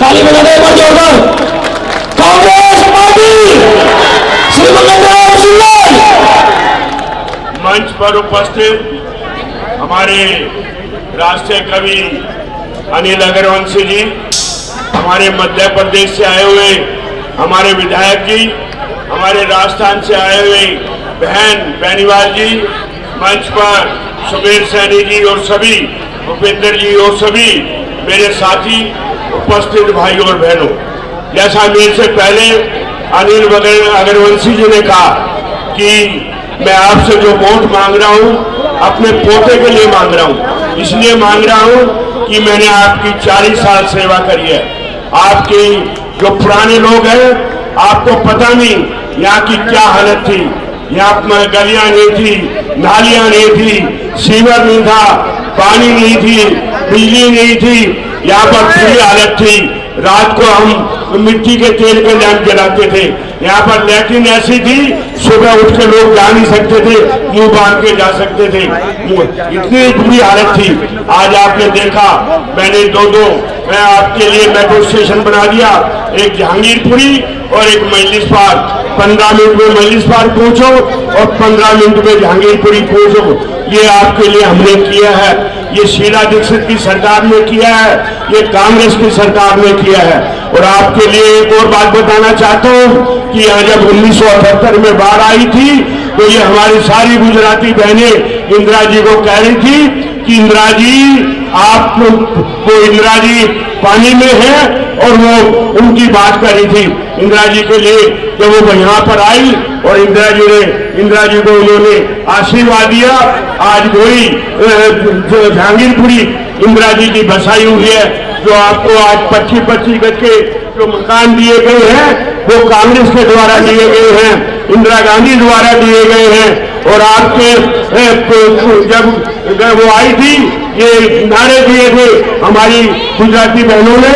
ताली बजाने एक बार जोरदार। कांग्रेस पार्टी श्रीमती मंच पर उपस्थित हमारे राष्ट्रीय कवि अनिल अग्रवंशी जी, हमारे मध्य प्रदेश से आए हुए हमारे विधायक जी, हमारे राजस्थान से आए हुए बहन बेनीवाल जी, मंच पर सुमेर सैनी जी और सभी भूपेंद्र जी और सभी मेरे साथी उपस्थित भाई और बहनों, जैसा मेरे से पहले अनिल अग्रवंशी जी ने कहा कि मैं आपसे जो वोट मांग रहा हूं अपने पोते के लिए मांग रहा हूं, इसलिए मांग रहा हूं कि मैंने आपकी 40 साल सेवा करी है। आपकी जो पुराने लोग हैं, आपको पता नहीं यहाँ की क्या हालत थी। यहाँ पर गलियां नहीं थी, नालियां नहीं थी, सीवर नहीं था, पानी नहीं थी, बिजली नहीं थी, यहाँ पर बुरी हालत थी। रात को हम मिट्टी के तेल के लैंप जलाते थे। यहाँ पर लैट्रिन ऐसी थी, सुबह उठ के लोग जा नहीं सकते थे, मुंह बांध के जा सकते थे, इतनी बुरी हालत थी। आज आपने देखा, मैंने मैं आपके लिए मेट्रो स्टेशन बना दिया, एक जहांगीरपुरी और एक मजलिस पार्क। 15 मिनट में मजलिस पार्क पहुंचो और 15 मिनट में जहांगीरपुरी पहुंचो। ये आपके लिए हमने किया है, ये शीला दीक्षित की सरकार ने किया है, ये कांग्रेस की सरकार ने किया है। और आपके लिए एक और बात बताना चाहता हूं कि यहाँ जब 1978 में बाढ़ आई थी तो ये हमारी सारी गुजराती बहनें इंदिरा जी को कह रही थी कि इंदिरा जी आप वो इंदिरा जी पानी में है, और वो उनकी बात कर रही थी इंदिरा जी के लिए। जब वो यहाँ पर आई और इंदिरा जी को उन्होंने आशीर्वाद दिया, आज वही जहांगीरपुरी इंदिरा जी की बसाई हुई है। जो आपको आज 25-25 गज के जो मकान दिए गए हैं वो कांग्रेस के द्वारा दिए गए हैं, इंदिरा गांधी द्वारा दिए गए हैं। और आपके जब वो आई थी, ये नारे दिए थे हमारी गुजराती बहनों ने,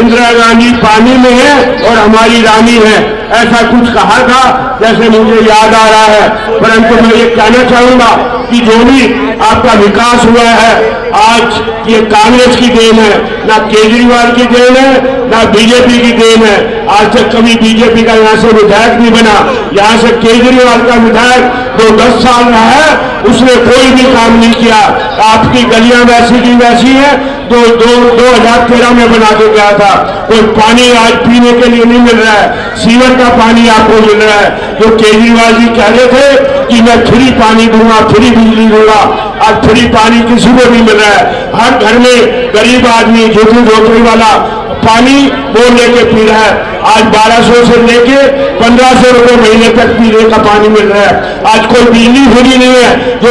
इंदिरा गांधी पानी में है और हमारी रानी है, ऐसा कुछ कहा था जैसे मुझे याद आ रहा है। परंतु मैं ये कहना चाहूंगा कि जो भी आपका विकास हुआ है आज ये कांग्रेस की देन है, ना केजरीवाल की देन है, ना बीजेपी की देन है। आज तक कभी बीजेपी का यहाँ से विधायक नहीं बना, यहाँ से केजरीवाल का विधायक जो 10 साल रहा है उसने कोई भी काम नहीं किया। आपकी गलियां वैसी की वैसी है जो 2013 में बना के गया था। कोई पानी आज पीने के लिए नहीं मिल रहा है, सीवर का पानी आपको मिल रहा है। जो केजरीवाल जी कह रहे थे कि मैं फ्री पानी दूंगा, फ्री बिजली दूंगा, आज फ्री पानी किसी को नहीं मिल रहा है। हर घर में गरीब आदमी झोपड़ी झोपड़ी वाला पानी वो लेके पी रहा है। आज 1200 से लेके 1500 रुपए महीने तक पीने का पानी मिल रहा है। आज कोई बिजली फ्री नहीं है जो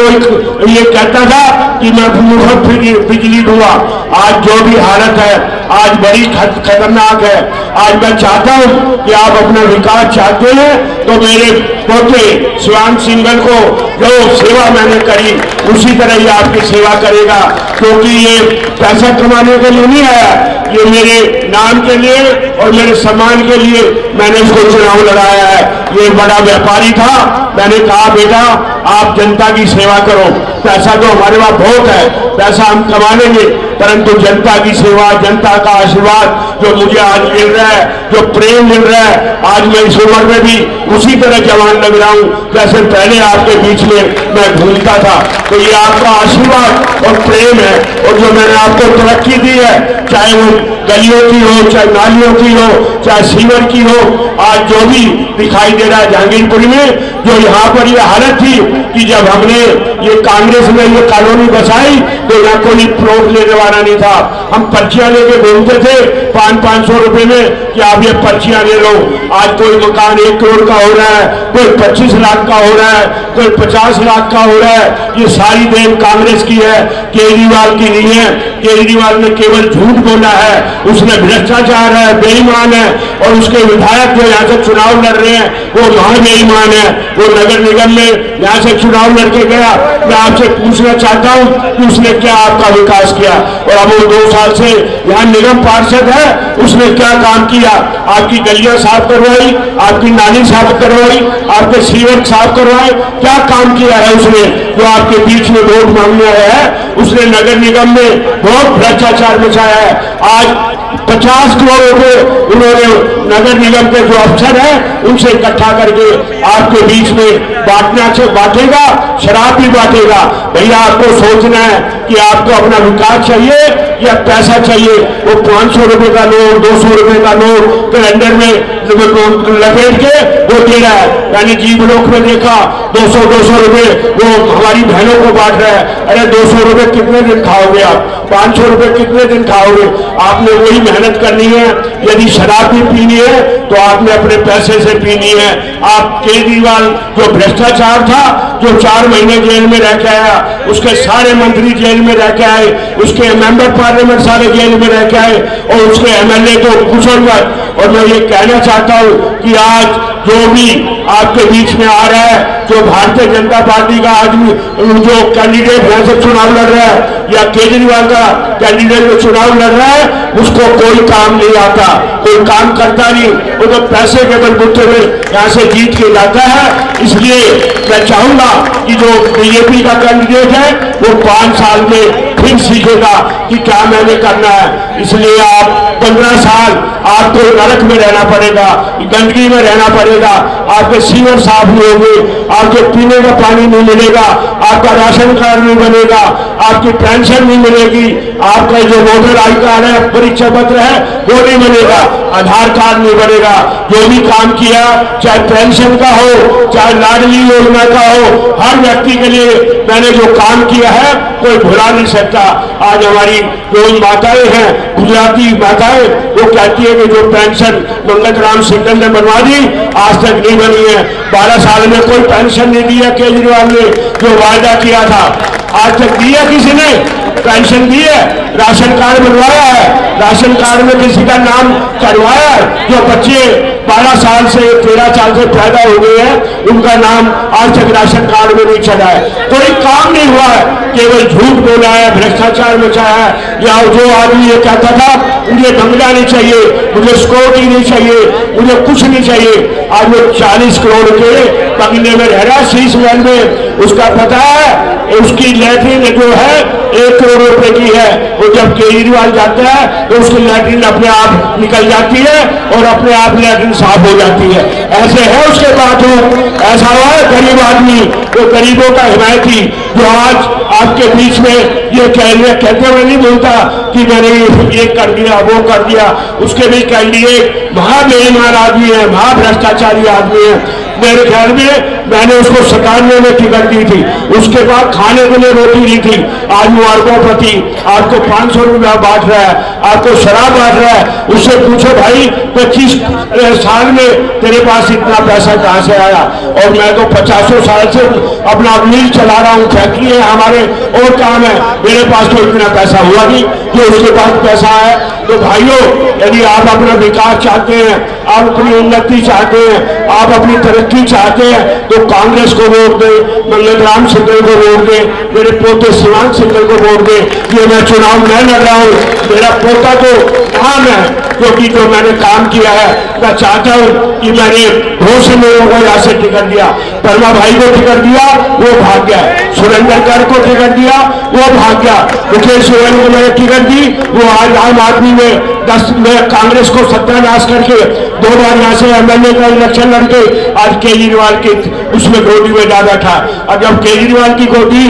ये कहता था कि मैं मुफ्त बिजली दूंगा। आज जो भी हालत है आज बड़ी खतरनाक है। आज मैं चाहता हूं कि आप अपना विकास चाहते हैं तो मेरे पोते शिवांग सिंघल को जो सेवा मैंने करी उसी तरह ही आपकी सेवा करेगा, क्योंकि ये पैसा कमाने के लिए नहीं आया, ये मेरे नाम के लिए और मेरे सम्मान के लिए मैंने इसको चुनाव लड़ाया है। ये बड़ा व्यापारी था, मैंने कहा बेटा आप जनता की सेवा करो, पैसा तो हमारे पास बहुत है, पैसा हम कमा लेंगे, परंतु जनता की सेवा, जनता का आशीर्वाद जो मुझे आज मिल रहा है, जो प्रेम मिल रहा है, आज मैं इस उम्र में भी उसी तरह जवान लग रहा हूं जैसे पहले आपके बीच में मैं घूमता था। तो ये आपका आशीर्वाद और प्रेम है, और जो मैंने आपको तरक्की दी है, चाहे वो गलियों की हो, चाहे नालियों की हो, चाहे सीवर की हो, आज जो भी दिखाई दे रहा है जहांगीरपुरी में, जो यहाँ पर ये हालत थी कि जब हमने ये कांग्रेस ने ये कॉलोनी बसाई तो यहाँ कोई प्लॉट लेने वाला नहीं था। हम पर्चियां लेके घूमते थे 500-500 रुपए में कि आप ये पर्चियां ले लो। आज कोई मकान 1 करोड़ का हो रहा है, कोई 25 लाख का हो रहा है, कोई 50 लाख का हो रहा है। ये सारी देन कांग्रेस की है, केजरीवाल की नहीं है। केजरीवाल ने केवल झूठ बोला है, उसने भ्रष्टाचार है, बेईमान है, और उसके विधायक जो यहाँ से चुनाव लड़ रहे हैं वो महा बेईमान है। वो नगर निगम में यहाँ से चुनाव लड़के गया। मैं आपसे पूछना चाहता हूँ कि उसने क्या आपका विकास किया, और अब वो 2 साल से यहाँ निगम पार्षद है, उसने क्या काम किया? आपकी गलियां साफ करवाई, आपकी नाली साफ करवाई, आपके सीवर साफ करवाए, क्या काम किया है उसने? जो आपके बीच में वोट मांगने आया है, उसने नगर निगम में बहुत भ्रष्टाचार मचाया है। आज 50 करोड़ रुपए उन्होंने नगर निगम के जो अफसर हैं उनसे इकट्ठा करके आपके बीच में बांटेगा, शराब भी बांटेगा। भैया आपको सोचना है कि आपको अपना विकास चाहिए या पैसा चाहिए। वो 500 रुपए का नोट, 200 रुपए का नोट कैलेंडर में लपेट के वो दे रहा है। यानी जीवलोक में देखा 200 रुपए वो हमारी बहनों को बांट रहा है। अरे 200 रुपए कितने दिन खाओगे आप? 500 रुपए कितने दिन खाओगे? आपने वही मेहनत करनी है। यदि शराब भी पीनी है तो आपने अपने पैसे से पीनी है। आप केजरीवाल जो भ्रष्टाचार था, जो 4 महीने जेल में रह के आया, उसके सारे मंत्री जेल में रह के आए, उसके मेंबर पार्लियामेंट सारे जेल में रह के आए और उसके एमएलए तो कुशल गए। और मैं ये कहना चाहता हूं कि आज जो भी आपके बीच में आ रहा है, जो भारतीय जनता पार्टी का आदमी जो कैंडिडेट यहां से चुनाव लड़ रहा है या केजरीवाल का कैंडिडेट जो चुनाव लड़ रहा है, उसको कोई काम नहीं आता, कोई काम करता नहीं। वो तो पैसे के बलबूते में यहां से जीत के जाता है। इसलिए मैं चाहूंगा कि जो बीजेपी का कैंडिडेट है वो 5 साल में फिर सीखेगा कि क्या मैंने करना है। इसलिए आप 15 साल आपको नरक में रहना पड़ेगा, गंदगी में रहना पड़ेगा। आपके सीवर साफ नहीं होंगे, आपके पीने का पानी नहीं मिलेगा, आपका राशन कार्ड नहीं बनेगा, आपकी पेंशन नहीं मिलेगी, आपका जो वोटर आई कार्ड है, परीक्षा पत्र है, वो नहीं बनेगा, आधार कार्ड नहीं बनेगा। जो भी काम किया, चाहे पेंशन का हो, चाहे लाडली योजना का हो, हर व्यक्ति के लिए मैंने जो काम किया है कोई भुला नहीं सकता। आज हमारी जो माताएं हैं, गुजराती माताएं, वो कहती है कि जो पेंशन मंगत राम सिंघल ने बनवा दी, आज तक नहीं बनी है। 12 साल में कोई पेंशन नहीं दिया केजरीवाल ने, जो वायदा किया था आज तक दिया किसी ने? पेंशन दी है, राशन कार्ड बनवाया है, राशन कार्ड में किसी का नाम चढ़वाया है? जो बच्चे 12 साल से 13 साल से पैदा हो गए हैं उनका नाम आज तक राशन कार्ड में नहीं चढ़ा है। कोई काम नहीं हुआ है, केवल झूठ बोला है, भ्रष्टाचार मचाया है। या जो आदमी ये कहता था मुझे बंगला नहीं चाहिए, मुझे सिक्योरिटी नहीं चाहिए, मुझे कुछ नहीं चाहिए, आज वो 40 करोड़ के बंगले में रह रहा है शीश महल में। उसका पता है उसकी लैट्रिन जो है 1 करोड़ रुपए की है। वो जब केजरीवाल जाता है तो उसकी लैट्रिन अपने आप निकल जाती है और अपने आप लैट्रिन साफ हो जाती है। ऐसे है उसके बाद ऐसा हुआ है गरीब आदमी, वो गरीबों का हिमायती, जो आज आपके बीच में ये कहते हुए नहीं बोलता कि मैंने ये कर दिया, वो कर दिया। उसके भी कैंडिडेट महाबेईमान आदमी है, महाभ्रष्टाचारी आदमी है। मेरे ख्याल में मैंने उसको 97 में टिकट दी थी, उसके बाद खाने के लिए रोटी दी थी। आज वो अरबोपति आपको 500 रुपया बांट रहा है, आपको शराब बांट रहा है। उससे पूछो भाई 25 साल में तेरे पास इतना पैसा कहां से आया? और मैं तो 50 साल से अपना मिल चला रहा हूं, फैक्ट्री है हमारे और काम है, मेरे पास तो इतना पैसा हुआ नहीं जो उसके पास पैसा है। तो भाइयों, यदि आप अपना विकास चाहते हैं, आप अपनी उन्नति चाहते हैं, आप अपनी तरक्की चाहते हैं, तो कांग्रेस को वोट दें, मंगत राम सिंघल को वोट दें, मेरे पोते शिवांग सिंघल को वोट दें। ये मैं चुनाव नहीं लड़ रहा हूं, मेरा पोता तो काम है, क्योंकि जो मैंने काम किया है। मैं चाहता हूं कि मैंने बहुत से लोगों को यहाँ से टिकट दिया, परमा भाई को टिकट दिया, वो भाग गया, सुरेंद्र कर को टिकट दिया, वो भाग गया, मुकेश गोयल को मैंने टिकट दी, वो आज आम आदमी में 10 में कांग्रेस को सत्यानाश करके 2 बार यहाँ से एमएलए का इलेक्शन लड़के आज केजरीवाल की उसमें गोदी में जा बैठा। और जब केजरीवाल की गोदी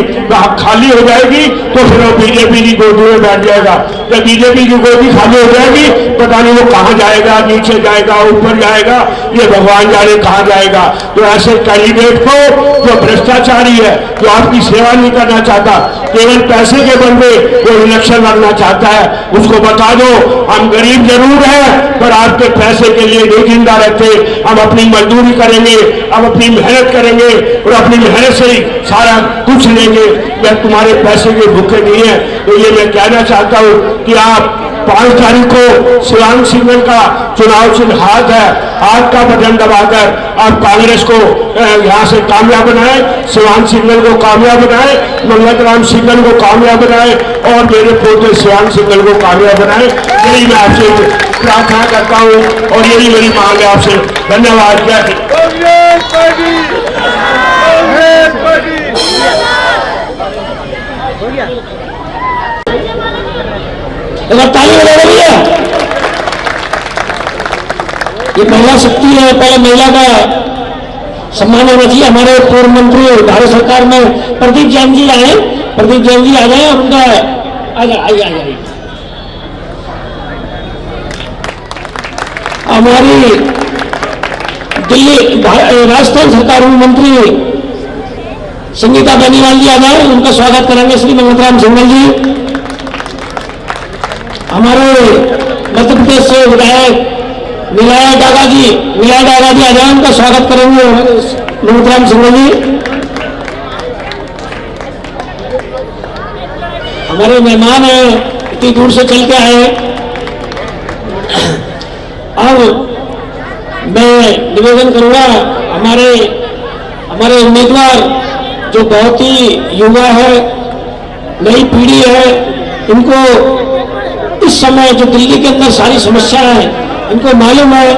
खाली हो जाएगी तो फिर वो बीजेपी की गोदी में बैठ जाएगा। जब बीजेपी की गोदी खाली हो जाएगी पता नहीं वो कहां जाएगा, नीचे जाएगा, ऊपर जाएगा, ये भगवान जाने कहां जाएगा। तो ऐसे कैंडिडेट को जो भ्रष्टाचारी है, जो आपकी सेवा नहीं करना चाहता, केवल पैसे के बदले वो इलेक्शन लड़ना चाहता है, उसको बता दो हम गरीब जरूर हैं पर आपके पैसे के लिए नहीं जिंदा रहते। हम अपनी मजदूरी करेंगे, हम अपनी मेहनत करेंगे और अपनी मेहनत से ही सारा कुछ लेंगे, मैं तुम्हारे पैसे के भूखे नहीं है। तो ये मैं कहना चाहता हूं कि आप 5 तारीख को शिवांग सिंघल का चुनाव चिन्ह हाथ है, हाथ का बटन दबाकर आप कांग्रेस को यहाँ से कामयाब बनाए, शिवांग सिंघल को कामयाब बनाए, मंगत राम सिंघल को कामयाब बनाए और मेरे पोते शिवांग सिंघल को कामयाब बनाए। यही मैं आपसे प्रार्थना करता हूँ और यही मेरी मांग है आपसे। धन्यवाद। ताली बजा भैया। ये महिला शक्ति है, पहले महिला का सम्मान होना चाहिए। हमारे पूर्व मंत्री भारत सरकार में प्रदीप जैन जी आए, प्रदीप जैन जी आ जाए और उनका आइए हमारी दिल्ली राजस्थान सरकार में मंत्री संगीता बेनीवाल जी आ जाए, उनका स्वागत करेंगे श्री मंगतराम सिंघल जी। हमारे मध्य प्रदेश से विधायक निलाया डागा जी आ जाए, उनका स्वागत करेंगे मंगतराम सिंघल जी। हमारे मेहमान हैं, इतनी दूर से चल के आए। अब मैं निवेदन करूंगा हमारे उम्मीदवार जो बहुत ही युवा है, नई पीढ़ी है, इनको इस समय जो दिल्ली के अंदर सारी समस्याएं हैं इनको मालूम है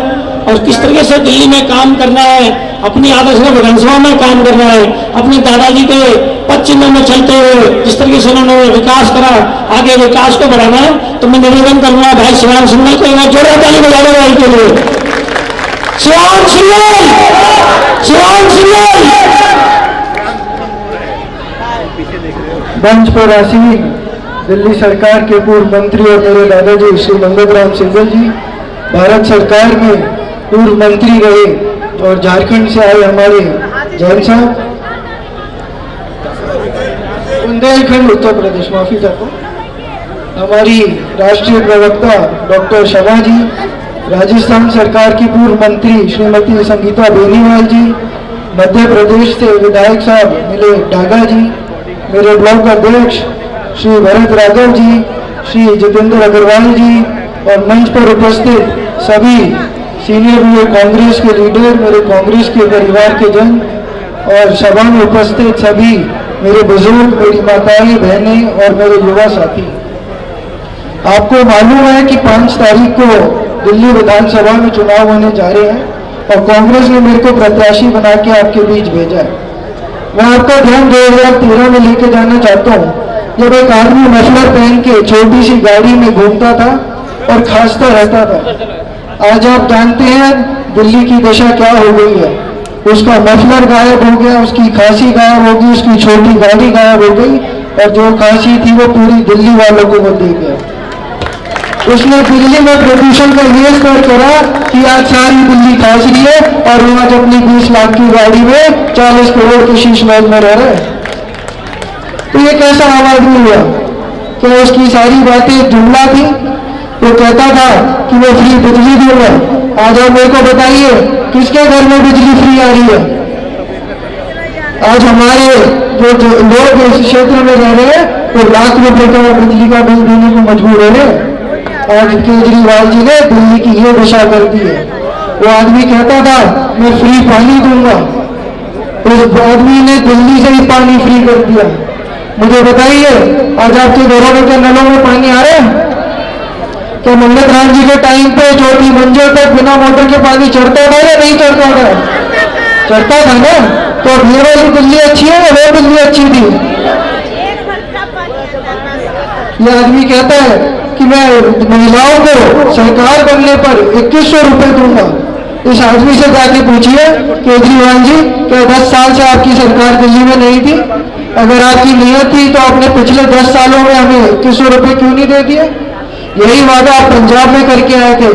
और किस तरीके से दिल्ली में काम करना है, अपनी आदर्श विधानसभा में काम करना है, अपने दादाजी के पद चिन्ह में चलते हुए जिस तरीके से उन्होंने विकास करा, आगे विकास को बढ़ाना है। तो मैं निवेदन करूंगा भाई शिवान सिंघल को एक बार जोरदार ताली बजा दो भाई के लिए। शिवान सिंघल मंच पर आसीन दिल्ली सरकार के पूर्व मंत्री और मेरे दादाजी श्री मंगतराम सिंघल जी भारत सरकार में पूर्व मंत्री रहे और झारखंड से आए हमारे जैन साहब, बुंदेलखंड उत्तर प्रदेश, माफी चाहता हूँ, हमारी राष्ट्रीय प्रवक्ता डॉक्टर शमा जी, राजस्थान सरकार की पूर्व मंत्री श्रीमती संगीता बेनीवाल जी, मध्य प्रदेश से विधायक साहब मिले डागा जी, मेरे ब्लॉक अध्यक्ष श्री भरत राघव जी, श्री जितेंद्र अग्रवाल जी और मंच पर उपस्थित सभी सीनियर हुए कांग्रेस के लीडर, मेरे कांग्रेस के परिवार के जन और सभा में उपस्थित सभी मेरे बुजुर्ग, मेरी माताएं, बहनें और मेरे युवा साथी। आपको मालूम है कि 5 तारीख को दिल्ली विधानसभा में चुनाव होने जा रहे हैं और कांग्रेस ने मेरे को प्रत्याशी बना के आपके बीच भेजा है। मैं आपका ध्यान 2013 में लेके जाना चाहता हूँ, जब एक आदमी मफलर पहन के छोटी सी गाड़ी में घूमता था और खांसता रहता था। आज आप जानते हैं दिल्ली की दशा क्या हो गई है। उसका मफलर गायब हो गया, उसकी खांसी गायब हो गई, उसकी छोटी गाड़ी गायब हो गई और जो खांसी थी वो पूरी दिल्ली वालों को वो दे गया। उसने दिल्ली में प्रदूषण का ये स्तर करा कि आज सारी दिल्ली खांस रही है और वो आज अपनी 20 लाख की गाड़ी में 40 करोड़ के शीश महल में रह रहा है। तो ये कैसा आवाज हुआ? क्या उसकी सारी बातें जुमला थी? वो कहता था कि वो फ्री बिजली दूंगा। आज आप मेरे को बताइए किसके घर में बिजली फ्री आ रही है? आज हमारे जो लोग इस क्षेत्र में रह रहे हैं वो लाख रुपए का बिजली का बिल देने को मजबूर हो रहे हैं। आज केजरीवाल जी ने दिल्ली की ये दशा कर दी है। वो आदमी कहता था मैं फ्री पानी दूंगा, उस आदमी ने दिल्ली से ही पानी फ्री कर दिया। मुझे बताइए आज आपके घरों में क्या नलों में पानी आ रहा है? तो मंगतराम जी के टाइम पे छोटी मंजिल तक बिना मोटर के पानी चढ़ता था या नहीं चढ़ता था? चढ़ता था ना। तो अब ये वाली दिल्ली अच्छी है या वो दिल्ली अच्छी थी? ये आदमी कहता है कि मैं महिलाओं को सरकार बनने पर 2100 रुपए दूंगा। इस आदमी से जाके पूछिए केजरीवाल जी, क्या 10 साल से आपकी सरकार दिल्ली में नहीं थी? अगर आपकी नीयत थी तो आपने पिछले 10 सालों में हमें 2100 रुपए क्यों नहीं दे दिए? यही वादा आप पंजाब में करके आए थे।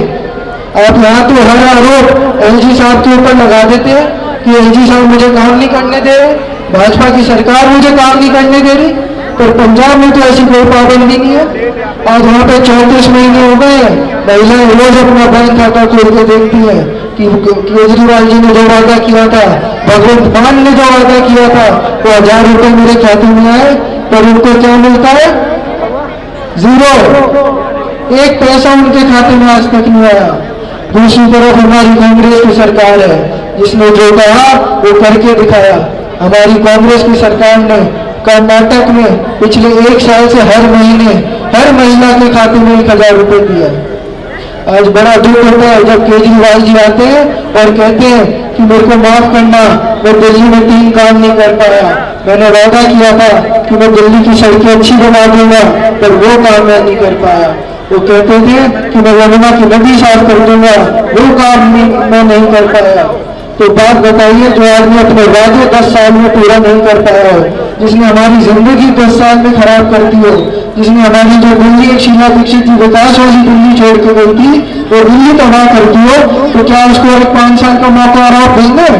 आप यहाँ तो हर आरोप एलजी साहब के ऊपर लगा देते हैं कि एलजी साहब मुझे काम नहीं करने दे रहे, भाजपा की सरकार मुझे काम नहीं करने दे रही। पर पंजाब में तो ऐसी कोई पाबंदी नहीं है। आज वहाँ पे 34 महीने हो गए हैं, महिलाएं रोज अपना बैंक खाता खोल के देखती है कि केजरीवाल जी ने जो वादा किया था, भगवंत मान ने जो वादा किया था, वो 1000 रुपए मेरे खाते में आए, पर उनको क्या मिलता है? 0। 1 पैसा उनके खाते में आज तक नहीं आया। दूसरी तरफ हमारी कांग्रेस की सरकार है जिसने जो कहा वो करके दिखाया। हमारी कांग्रेस की सरकार ने कर्नाटक में पिछले 1 साल से हर महीने हर महिला के खाते में 1000 रुपए दिया। आज बड़ा दुख होता है जब केजरीवाल जी आते हैं और कहते हैं कि मेरे को माफ करना, मैं दिल्ली में 3 काम नहीं कर पाया। मैंने वादा किया था कि मैं दिल्ली की सड़कें अच्छी बना दूंगा, पर वो काम मैं नहीं कर पाया। वो कहते थे कि मैं यमुना की नदी साफ कर दूंगा, वो काम मैं नहीं कर पाया। तो बात बताइए, जो आदमी अपने वादे 10 साल में पूरा नहीं कर पाया हो, जिसने हमारी जिंदगी 10 साल में खराब कर दी हो, जिसने हमारी जो दिल्ली एक शीला दीक्षित की विकास वाली दिल्ली छोड़ के गई थी वो दिल्ली तबाह कर दी हो, तो क्या उसको एक 5 साल का मौका और आप देंगे?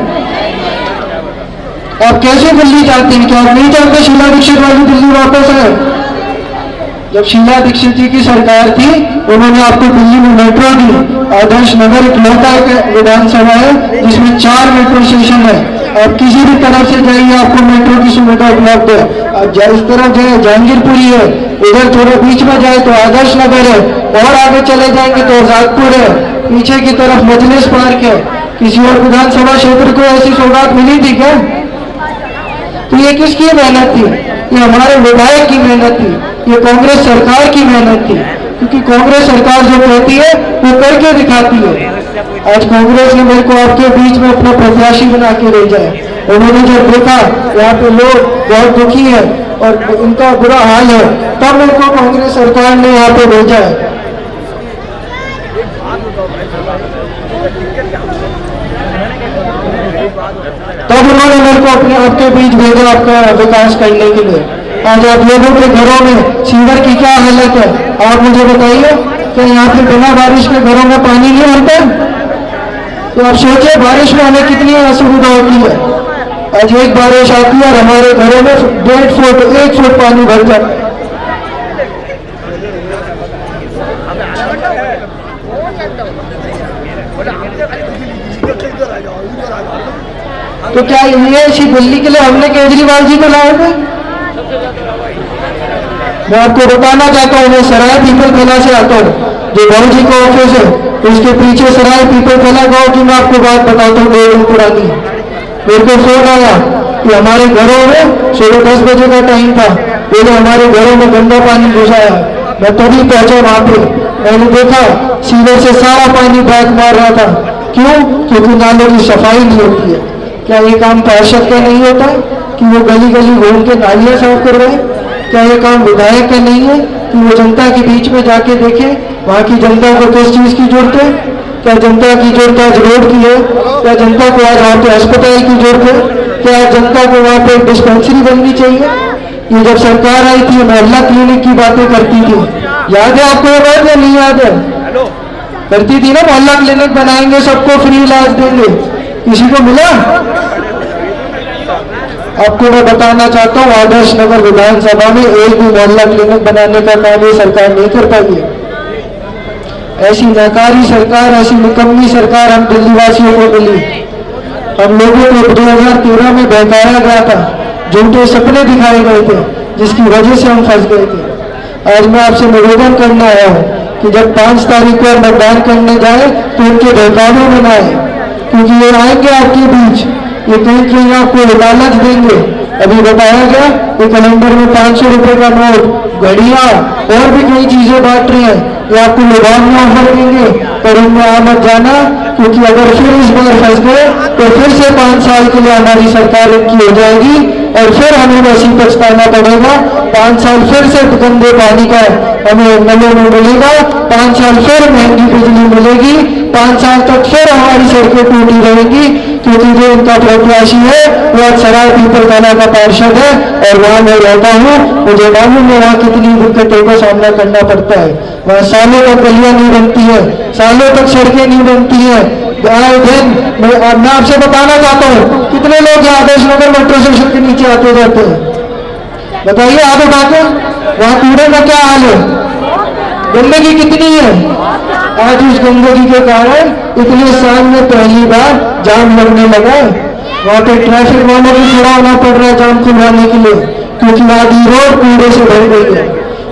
आप कैसे दिल्ली चाहते हैं? क्या आप नहीं चाहते शीला दीक्षित वाली दिल्ली वापस है? जब शीला दीक्षित जी की सरकार थी उन्होंने आपको दिल्ली में मेट्रो दी। आदर्श नगर इकलौता एक विधानसभा है जिसमें 4 मेट्रो स्टेशन है। आप किसी भी तरफ से जाइए आपको मेट्रो की सुविधा उपलब्ध है। आप इस तरफ जाए जहांगीरपुरी है, इधर थोड़ा बीच में जाए तो आदर्श नगर है, और आगे चले जाएंगे तो आजादपुर है, पीछे की तरफ मजलिस पार्क है। किसी और विधानसभा क्षेत्र को ऐसी सौगात मिली थी क्या? तो ये किसकी मेहनत थी? ये हमारे विधायक की मेहनत थी, ये कांग्रेस सरकार की मेहनत थी। क्योंकि कांग्रेस सरकार जो कहती है वो करके दिखाती है। आज कांग्रेस ने मेरे को आपके बीच में अपना प्रत्याशी बना के भेजा है। उन्होंने जब देखा यहाँ पे लोग बहुत दुखी है और इनका बुरा हाल है, तब मेरे को कांग्रेस सरकार ने यहाँ पे भेजा है। तब उन्होंने मेरे को अपने आपके बीच भेजा आपका विकास करने के लिए। आज आप लोगों के घरों में सीवर की क्या हालत है आप मुझे बताइए। क्या यहाँ पे बिना बारिश के घरों में पानी नहीं आता? तो आप सोचिए बारिश में हमें कितनी असुविधा होती है। आज एक बारिश आती है और हमारे घरों में 1.5 फुट 1 फुट पानी भर जाता है। तो क्या ये इसी दिल्ली के लिए हमने केजरीवाल जी को लाए थे? मैं आपको बताना चाहता हूँ, मैं सराय पीपल कला से आता हूँ, जो भाऊ जी का ऑफिस है उसके पीछे सराय पीपल कला गाँव की मैं आपको बात बताता हूँ 2 दिन पुरानी। मेरे को फोन आया कि हमारे घरों में सुबह 10 बजे का टाइम था, बोले हमारे घरों में गंदा पानी घुस आया। मैं तभी पहुंचा वहां पे, मैंने देखा सीवर से सारा पानी बैक मार रहा था। क्यों? क्योंकि नालों की सफाई नहीं होती है। क्या ये काम पार्षद का नहीं होता कि वो गली गली घूम के नालियां साफ करवाए? क्या ये काम विधायक का नहीं है कि वो जनता के बीच में जाके देखे वहाँ की जनता को किस चीज की जरूरत है? क्या जनता की जरूरत आज रोड की है? क्या जनता को आज वहाँ पे अस्पताल की जरूरत है? क्या जनता को वहाँ पे डिस्पेंसरी बननी चाहिए? ये जब सरकार आई थी मोहल्ला क्लिनिक की बातें करती थी, याद है आपको ये बात या नहीं याद है? करती थी ना, मोहल्ला क्लिनिक बनाएंगे, सबको फ्री इलाज देंगे। किसी को मिला? आपको मैं बताना चाहता हूँ आदर्श नगर विधानसभा में एक भी मोहल्ला क्लिनिक बनाने का काम ये सरकार नहीं कर पाई है। ऐसी नाकारी सरकार, ऐसी निकम्मी सरकार हम दिल्ली वासियों को मिली। हम लोगों को 2013 में बहकाया गया था, झूठे सपने दिखाए गए थे जिसकी वजह से हम फंस गए थे। आज मैं आपसे निवेदन करना आया हूँ कि जब 5 तारीख को मतदान करने जाए तो उनके बहकावे में न आए, क्योंकि ये आएंगे आपके बीच, ये कहीं कहीं आपको लालच देंगे। अभी बताया गया ये कैलेंडर में 500 रुपए का नोट, घड़ियां और भी कई चीजें बांट रहे हैं। ये आपको लुभावना ऑफर देंगे, पर उनमें आ मत जाना, क्योंकि अगर फिर इस बार फंस गए तो फिर से 5 साल के लिए हमारी सरकार इनकी हो जाएगी और फिर हमें वैसी पछताना पड़ेगा। 5 साल फिर से गंदे पानी का हमें नलों में मिलेगा, 5 साल फिर महंगी बिजली मिलेगी, 5 साल तक फिर हमारी सड़कें टूटी रहेंगी, क्योंकि जो उनका प्रत्याशी है वह सराय पीपल कला का पार्षद है और वहां मैं रहता हूँ। मुझे मालूम है वहाँ कितनी दिक्कतों का सामना करना पड़ता है। वहाँ सालों तक गलियां नहीं बनती है, सालों तक सड़कें नहीं बनती है। आए दिन मैं आपसे बताना चाहता हूँ कितने लोग यहाँ आदर्श नगर मेट्रो स्टेशन के नीचे आते जाते हैं, बताइए आप उठा के। वहाँ कूड़े का क्या हाल है? गंदगी कितनी है? आज उस गंदगी के कारण इतने साल में पहली बार जाम लगने लगा है। वहाँ पे ट्रैफिक वालों को खड़ा होना पड़ रहा है जाम खुलवाने के लिए, क्योंकि आधी रोड कूड़े से भर गई है।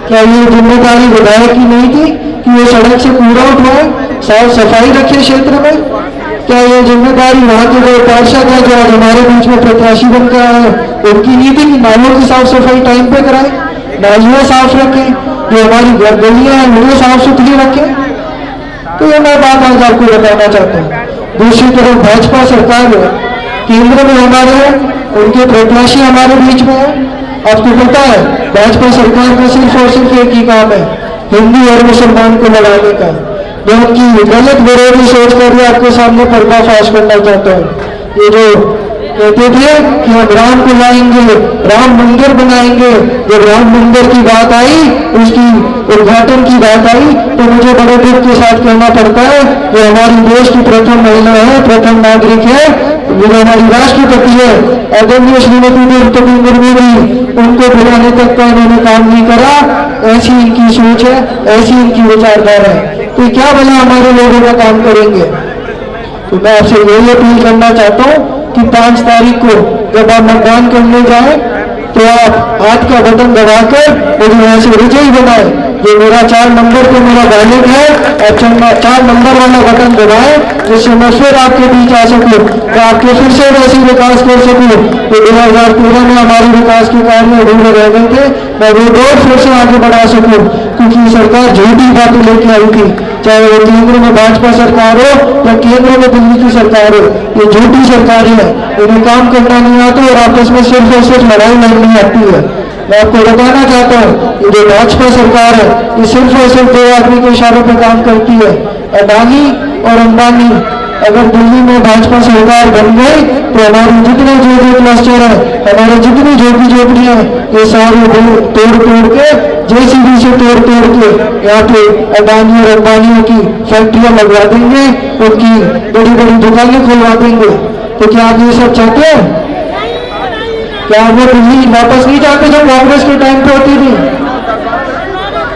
क्या ये जिम्मेदारी विधायक की नहीं थी कि वो सड़क से कूड़ा उठवाए, साफ सफाई रखे क्षेत्र में? क्या ये जिम्मेदारी वहाँ के जो पार्षद है जो आज हमारे बीच में प्रत्याशी बन कर आए हैं उनकी नहीं थी कि नालों की साफ सफाई टाइम पे कराए, नालियां साफ रखें, जो हमारी गलियां हैं वो साफ सुथरी रखें? तो ये मैं बात आज आपको बताना चाहता हूँ। दूसरी तरफ भाजपा सरकार है, केंद्र में हमारे हैं, उनके प्रत्याशी हमारे बीच में है। आपको पता है भाजपा सरकार का सिर्फ और सिर्फ एक ही काम है हिंदू और मुसलमान को लड़ाने का। मैं उनकी गलत विरोधी सोच कर भी आपके सामने पर्दाफाश करना चाहता हूँ। ये जो कहते थे कि हम राम को लाएंगे, राम मंदिर बनाएंगे, जब राम मंदिर की बात आई, उसकी उद्घाटन की बात आई, तो मुझे बड़े दुख के साथ कहना पड़ता है कि हमारी देश की प्रथम महिला है, प्रथम नागरिक है, जो हमारी राष्ट्रपति है आदरणीय श्रीमती द्रौपदी मुर्मू भी, उनको बुलाने तक का इन्होंने काम नहीं करा। ऐसी इनकी सोच है, ऐसी इनकी विचारधारा है, तो क्या भला हमारे लोगों का काम करेंगे। तो मैं आपसे यही अपील करना चाहता हूँ कि 5 तारीख को जब आप मतदान करने जाएं तो आप हाथ का बटन दबाकर मुझे यहाँ से विजयी बनाए। जो मेरा 4 नंबर पे मेरा बैलेट है, और 4 नंबर वाला बटन दबाए, जिससे मैं फिर आपके बीच आ सकूँ, तो आपके फिर से वैसी विकास कर सकूँ। तो 2013 में हमारे विकास के कार्य अधूरे रह गए थे, मैं वो दौर फिर से आगे बढ़ा सकूँ, क्योंकि सरकार झूठी बातें लेके आई थी, चाहे वो केंद्र में भाजपा सरकार हो या केंद्र में दिल्ली की सरकार हो, ये झूठी सरकार है, इन्हें काम करना नहीं आता और आपस में सिर्फ और सिर्फ लड़ाई लड़नी आती है। मैं आपको बताना चाहता हूँ, ये जो भाजपा सरकार है, ये सिर्फ और सिर्फ 2 आदमी के इशारों पर काम करती है, अडानी और अंबानी। अगर दिल्ली में भाजपा सरकार बन गई तो हमारे जितने जो क्लस्टर है, हमारे जितनी झोपड़ियां हैं, ये सारी तोड़ के जेसीबी से तोड़ के यहाँ पे अडानी और अंबानियों की फैक्ट्रियां लगवा देंगे, उनकी बड़ी बड़ी दुकानें खुलवा देंगे। तो क्या आप ये सब चाहते हैं? क्या वो दिल्ली वापस नहीं चाहते जो कांग्रेस के टाइम पे होती थी?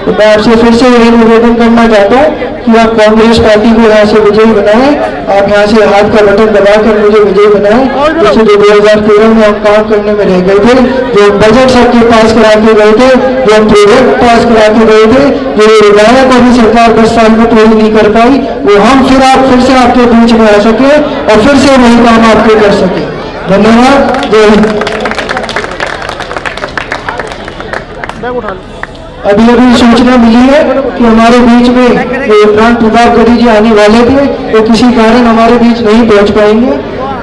तो मैं आपसे फिर से यही निवेदन करना चाहता हूँ कि आप कांग्रेस पार्टी को यहाँ से विजयी बनाएं, आप यहाँ से हाथ का बटन दबाकर मुझे विजयी बनाएं। जैसे जो 2013 में हम काम करने में रह गए थे, जो बजट सबके पास करा के गए थे, जो हम प्रोजेक्ट पास करा के गए थे, जो विधायक अभी सरकार 10 साल में पूरी नहीं कर पाई, वो हम फिर से आपके बीच में आ सके और फिर से वही काम आपके कर सके। धन्यवाद, जय हिंद। अभी सूचना मिली है कि हमारे बीच में प्राण प्रताप गढ़ी जी आने वाले थे, तो किसी कारण हमारे बीच नहीं पहुंच पाएंगे,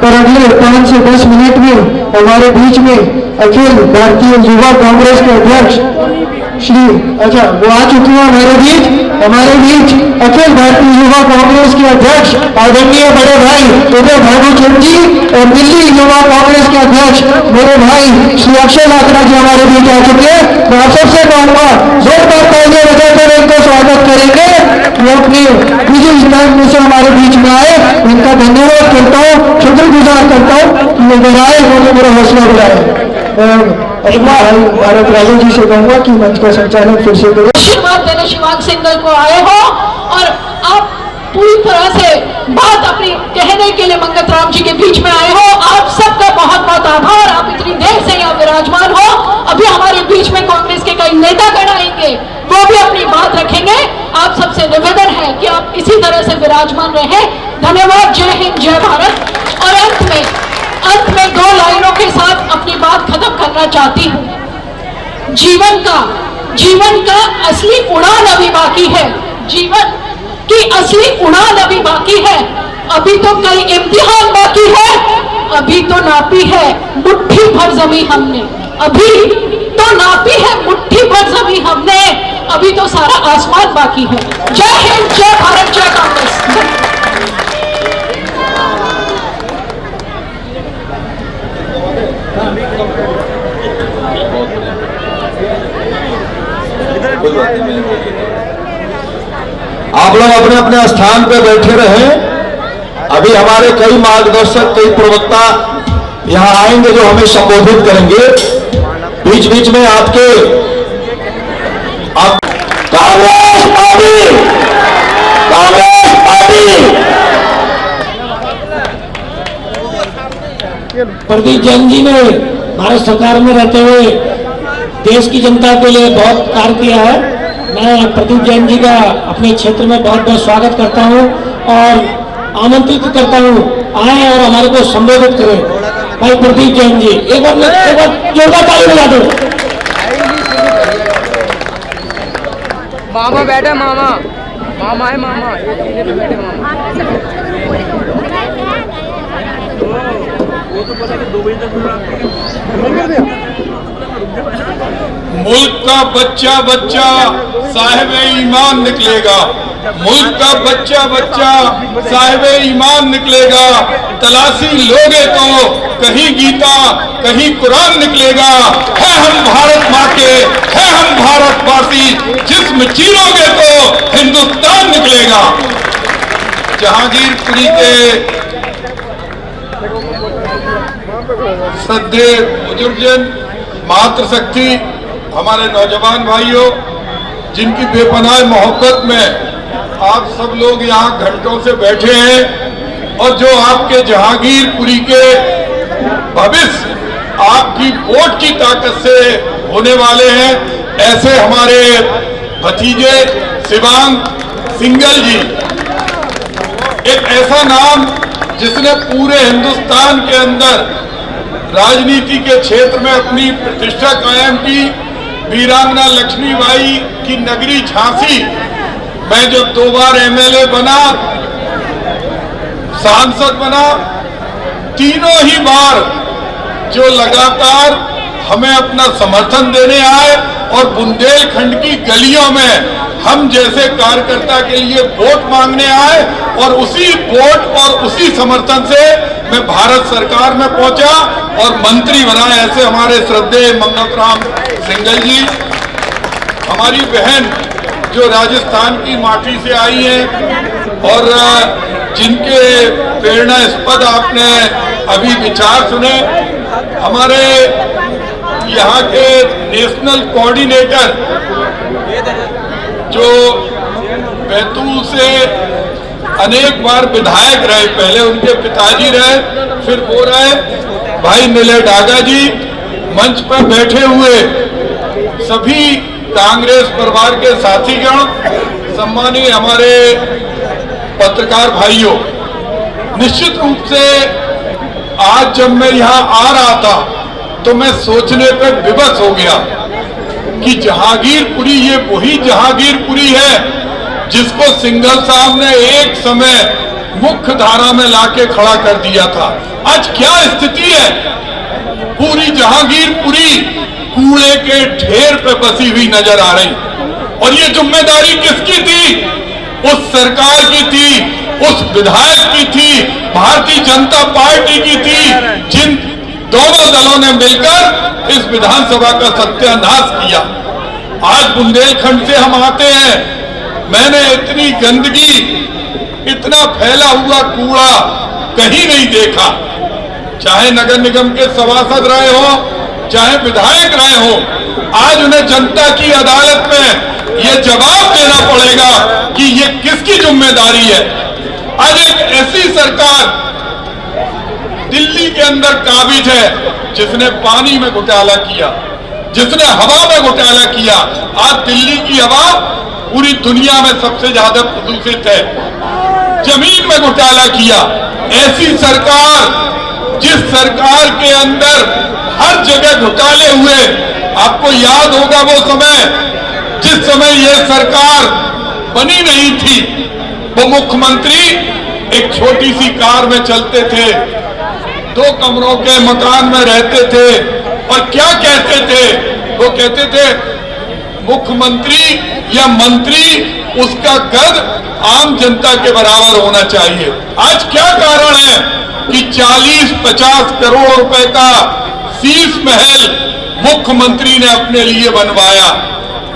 पर अगले 5 से 10 मिनट में हमारे बीच में अखिल भारतीय युवा कांग्रेस के अध्यक्ष वो आ चुके हैं हमारे बीच अखिल भारतीय युवा कांग्रेस के अध्यक्ष आदरणीय बड़े भाई उदय भानु चंद जी और दिल्ली युवा कांग्रेस के अध्यक्ष मेरे भाई श्री अक्षय लाकड़ा जी हमारे बीच आ चुके हैं। मैं आप सबसे कहूंगा जोरदार तालियां बजाकर इनका स्वागत करेंगे। वो अपने बिजी टाइम में से हमारे बीच में आए, इनका धन्यवाद करता हूँ, शुक्रगुजार करता हूँ कि इधर आए, उन्होंने मेरा हौसला बढ़ाया। भारत राजन जी से कहूंगा कि मंच का संचालन फिर से करें। आशीर्वाद देने शिवांग सिंघल को आए हो और आप पूरी तरह से बात अपनी कहने के लिए मंगत राम जी के बीच में आए हो। आप सबका बहुत बहुत आभार, आप इतनी देर से यहाँ विराजमान हो। अभी हमारे बीच में कांग्रेस के कई नेतागण आएंगे, वो भी अपनी बात रखेंगे। आप सबसे निवेदन है कि आप इसी तरह से विराजमान रहे। धन्यवाद, जय हिंद, जय भारत। और अंत में 2 लाइनों के साथ अपनी बात खत्म करना चाहती हूँ। जीवन का असली उड़ान अभी बाकी है, जीवन की असली उड़ान अभी बाकी है। अभी तो कई इम्तिहान बाकी है, अभी तो नापी है मुट्ठी भर जमीन हमने, अभी तो नापी है मुट्ठी भर जमीन हमने, अभी तो सारा आसमान बाकी है। जय हिंद, जय भारत, जय कांग्रेस। आप लोग अपने अपने स्थान पे बैठे रहें। अभी हमारे कई मार्गदर्शक, कई प्रवक्ता यहाँ आएंगे जो हमें संबोधित करेंगे। बीच बीच में कांग्रेस पार्टी प्रदीप जैन जी ने भारत सरकार में रहते हुए देश की जनता के लिए बहुत कार्य किया है। मैं प्रदीप जैन जी का अपने क्षेत्र में बहुत बहुत स्वागत करता हूं और आमंत्रित करता हूं, आए और हमारे को संबोधित करें। भाई प्रदीप जैन जी, एक बार जोरदार ताली बजा दो। मामा बैठे, मामा है, मामा बैठे, मामा। मुल्क का बच्चा साहिब ईमान निकलेगा। मुल्क का बच्चा बच्चा साहिब ईमान निकलेगा। तलाशी लोगे तो कहीं गीता कहीं कुरान निकलेगा। है हम भारत माँ के, है हम भारतवासी, जिस्म चीरोगे तो हिंदुस्तान निकलेगा। जहांगीरपुरी के श्रद्धेय बुजुर्गजन, मातृशक्ति, हमारे नौजवान भाइयों, जिनकी बेपनाह मोहब्बत में आप सब लोग यहाँ घंटों से बैठे हैं और जो आपके जहांगीरपुरी के भविष्य आपकी वोट की ताकत से होने वाले हैं, ऐसे हमारे भतीजे शिवांग सिंगल जी, एक ऐसा नाम जिसने पूरे हिंदुस्तान के अंदर राजनीति के क्षेत्र में अपनी प्रतिष्ठा कायम की। वीरांगना लक्ष्मीबाई की नगरी झांसी मैं जब 2 बार एमएलए बना, सांसद बना, तीनों ही बार जो लगातार हमें अपना समर्थन देने आए और बुंदेलखंड की गलियों में हम जैसे कार्यकर्ता के लिए वोट मांगने आए और उसी वोट और उसी समर्थन से मैं भारत सरकार में पहुंचा और मंत्री बना। ऐसे हमारे श्रद्धेय मंगतराम सिंगल जी, हमारी बहन जो राजस्थान की माटी से आई हैं और जिनके प्रेरणास्पद आपने अभी विचार सुने, हमारे यहाँ के नेशनल कोऑर्डिनेटर जो बैतूल से अनेक बार विधायक रहे, पहले उनके पिताजी रहे, फिर वो रहे, भाई नीले डागा जी, मंच पर बैठे हुए सभी कांग्रेस परिवार के साथीगण, सम्मानीय हमारे पत्रकार भाइयों, निश्चित रूप से आज जब मैं यहाँ आ रहा था तो मैं सोचने पर विवश हो गया कि जहांगीरपुरी ये वही जहांगीरपुरी है जिसको सिंघल साहब ने एक समय मुख्य धारा में लाके खड़ा कर दिया था। आज क्या स्थिति है, पूरी जहांगीरपुरी कूड़े के ढेर पे बसी हुई नजर आ रही। और ये जिम्मेदारी किसकी थी? उस सरकार की थी, उस विधायक की थी, भारतीय जनता पार्टी की थी, जिन दोनों दलों ने मिलकर इस विधानसभा का सत्यानाश किया। आज बुंदेलखंड से हम आते हैं, मैंने इतनी गंदगी, इतना फैला हुआ कूड़ा कहीं नहीं देखा। चाहे नगर निगम के सभासद रहे हो, चाहे विधायक रहे हो, आज उन्हें जनता की अदालत में ये जवाब देना पड़ेगा कि ये किसकी जिम्मेदारी है। आज एक ऐसी सरकार दिल्ली के अंदर काबिज है जिसने पानी में घोटाला किया, जिसने हवा में घोटाला किया। आज दिल्ली की हवा पूरी दुनिया में सबसे ज्यादा प्रदूषित है। जमीन में घोटाला किया। ऐसी सरकार, जिस सरकार के अंदर हर जगह घोटाले हुए, आपको याद होगा वो समय जिस समय यह सरकार बनी नहीं थी, वो मुख्यमंत्री एक छोटी सी कार में चलते थे, 2 कमरों के मकान में रहते थे और क्या कहते थे? वो कहते थे मुख्यमंत्री या मंत्री, उसका कद आम जनता के बराबर होना चाहिए। आज क्या कारण है कि 40-50 करोड़ रुपए का शीश महल मुख्यमंत्री ने अपने लिए बनवाया,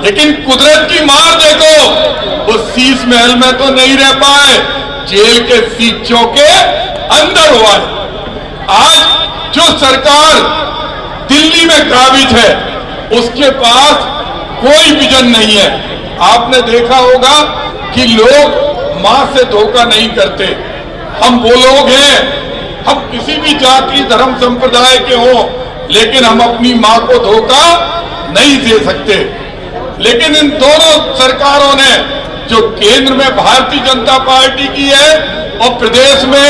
लेकिन कुदरत की मार देखो, उस शीश महल में तो नहीं रह पाए, जेल के सीचों के अंदर हुआ है। आज जो सरकार दिल्ली में काबिज है, उसके पास कोई विजन नहीं है। आपने देखा होगा कि लोग मां से धोखा नहीं करते। हम वो लोग हैं, हम किसी भी जाति धर्म संप्रदाय के हों, लेकिन हम अपनी मां को धोखा नहीं दे सकते। लेकिन इन दोनों सरकारों ने, जो केंद्र में भारतीय जनता पार्टी की है और प्रदेश में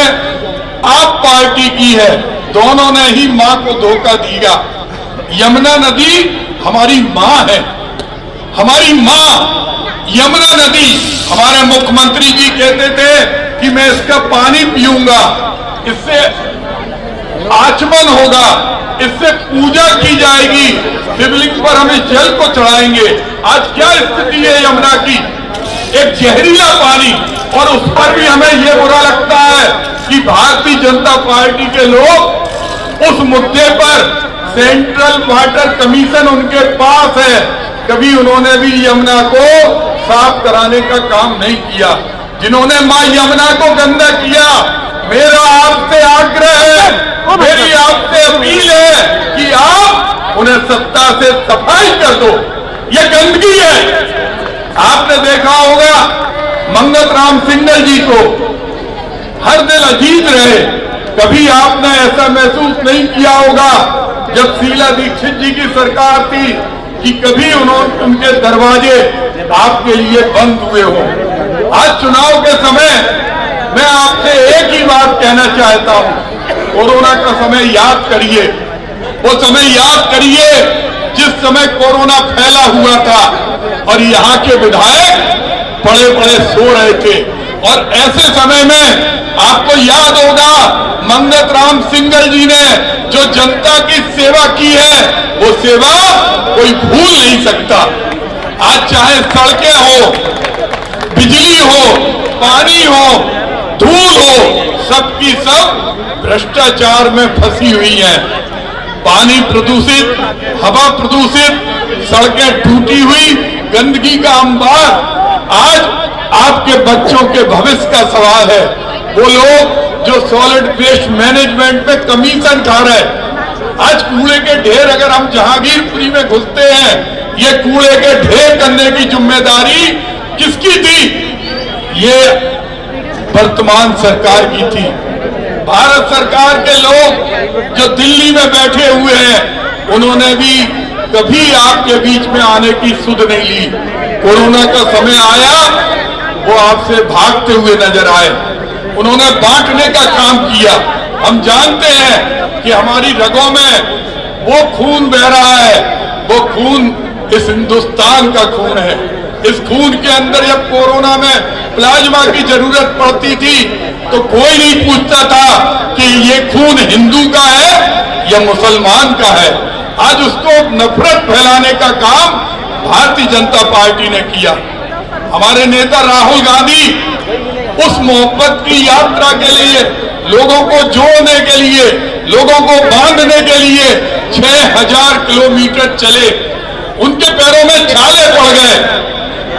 आप पार्टी की है, दोनों ने ही मां को धोखा दिया। यमुना नदी हमारी मां है, हमारी मां यमुना नदी। हमारे मुख्यमंत्री जी कहते थे कि मैं इसका पानी पीऊंगा, इससे आचमन होगा, इससे पूजा की जाएगी, शिवलिंग पर हम इस जल को चढ़ाएंगे। आज क्या स्थिति है यमुना की, एक जहरीला पानी, और उस पर भी हमें ये बुरा लगता है कि भारतीय जनता पार्टी के लोग उस मुद्दे पर सेंट्रल वाटर कमीशन उनके पास है, कभी उन्होंने भी यमुना को साफ कराने का काम नहीं किया। जिन्होंने मां यमुना को गंदा किया, मेरा आपसे आग्रह है, मेरी आपसे अपील है कि आप उन्हें सत्ता से सफाई कर दो। ये गंदगी है। आपने देखा होगा मंगत राम सिंगल जी को हर दिन अजीत रहे, कभी आपने ऐसा महसूस नहीं किया होगा जब शीला दीक्षित जी की सरकार थी कि कभी उनके दरवाजे आपके लिए बंद हुए हों। आज चुनाव के समय मैं आपसे एक ही बात कहना चाहता हूं, कोरोना का समय याद करिए, वो समय याद करिए जिस समय कोरोना फैला हुआ था और यहाँ के विधायक बड़े बड़े सो रहे थे, और ऐसे समय में आपको याद होगा मंगत राम सिंगल जी ने जो जनता की सेवा की है, वो सेवा कोई भूल नहीं सकता। आज चाहे सड़कें हो, बिजली हो, पानी हो, धूल हो, सबकी सब भ्रष्टाचार में फंसी हुई है। पानी प्रदूषित, हवा प्रदूषित, सड़कें टूटी हुई, गंदगी का अंबार। आज आपके बच्चों के भविष्य का सवाल है। वो लोग जो सॉलिड वेस्ट मैनेजमेंट पे कमीशन खा रहे हैं, आज कूड़े के ढेर अगर हम जहांगीरपुरी में घुसते हैं, ये कूड़े के ढेर करने की जिम्मेदारी किसकी थी? ये वर्तमान सरकार की थी। भारत सरकार के लोग जो दिल्ली में बैठे हुए हैं, उन्होंने भी कभी आपके बीच में आने की सुध नहीं ली। कोरोना का समय आया, वो आपसे भागते हुए नजर आए, उन्होंने बांटने का काम किया। हम जानते हैं कि हमारी रगों में वो खून बह रहा है, वो खून इस हिंदुस्तान का खून है। इस खून के अंदर जब कोरोना में प्लाज्मा की जरूरत पड़ती थी तो कोई नहीं पूछता था कि ये खून हिंदू का है या मुसलमान का है। आज उसको नफरत फैलाने का काम भारतीय जनता पार्टी ने किया। हमारे नेता राहुल गांधी उस मोहब्बत की यात्रा के लिए, लोगों को जोड़ने के लिए, लोगों को बांधने के लिए 6000 किलोमीटर चले। उनके पैरों में छाले पड़ गए,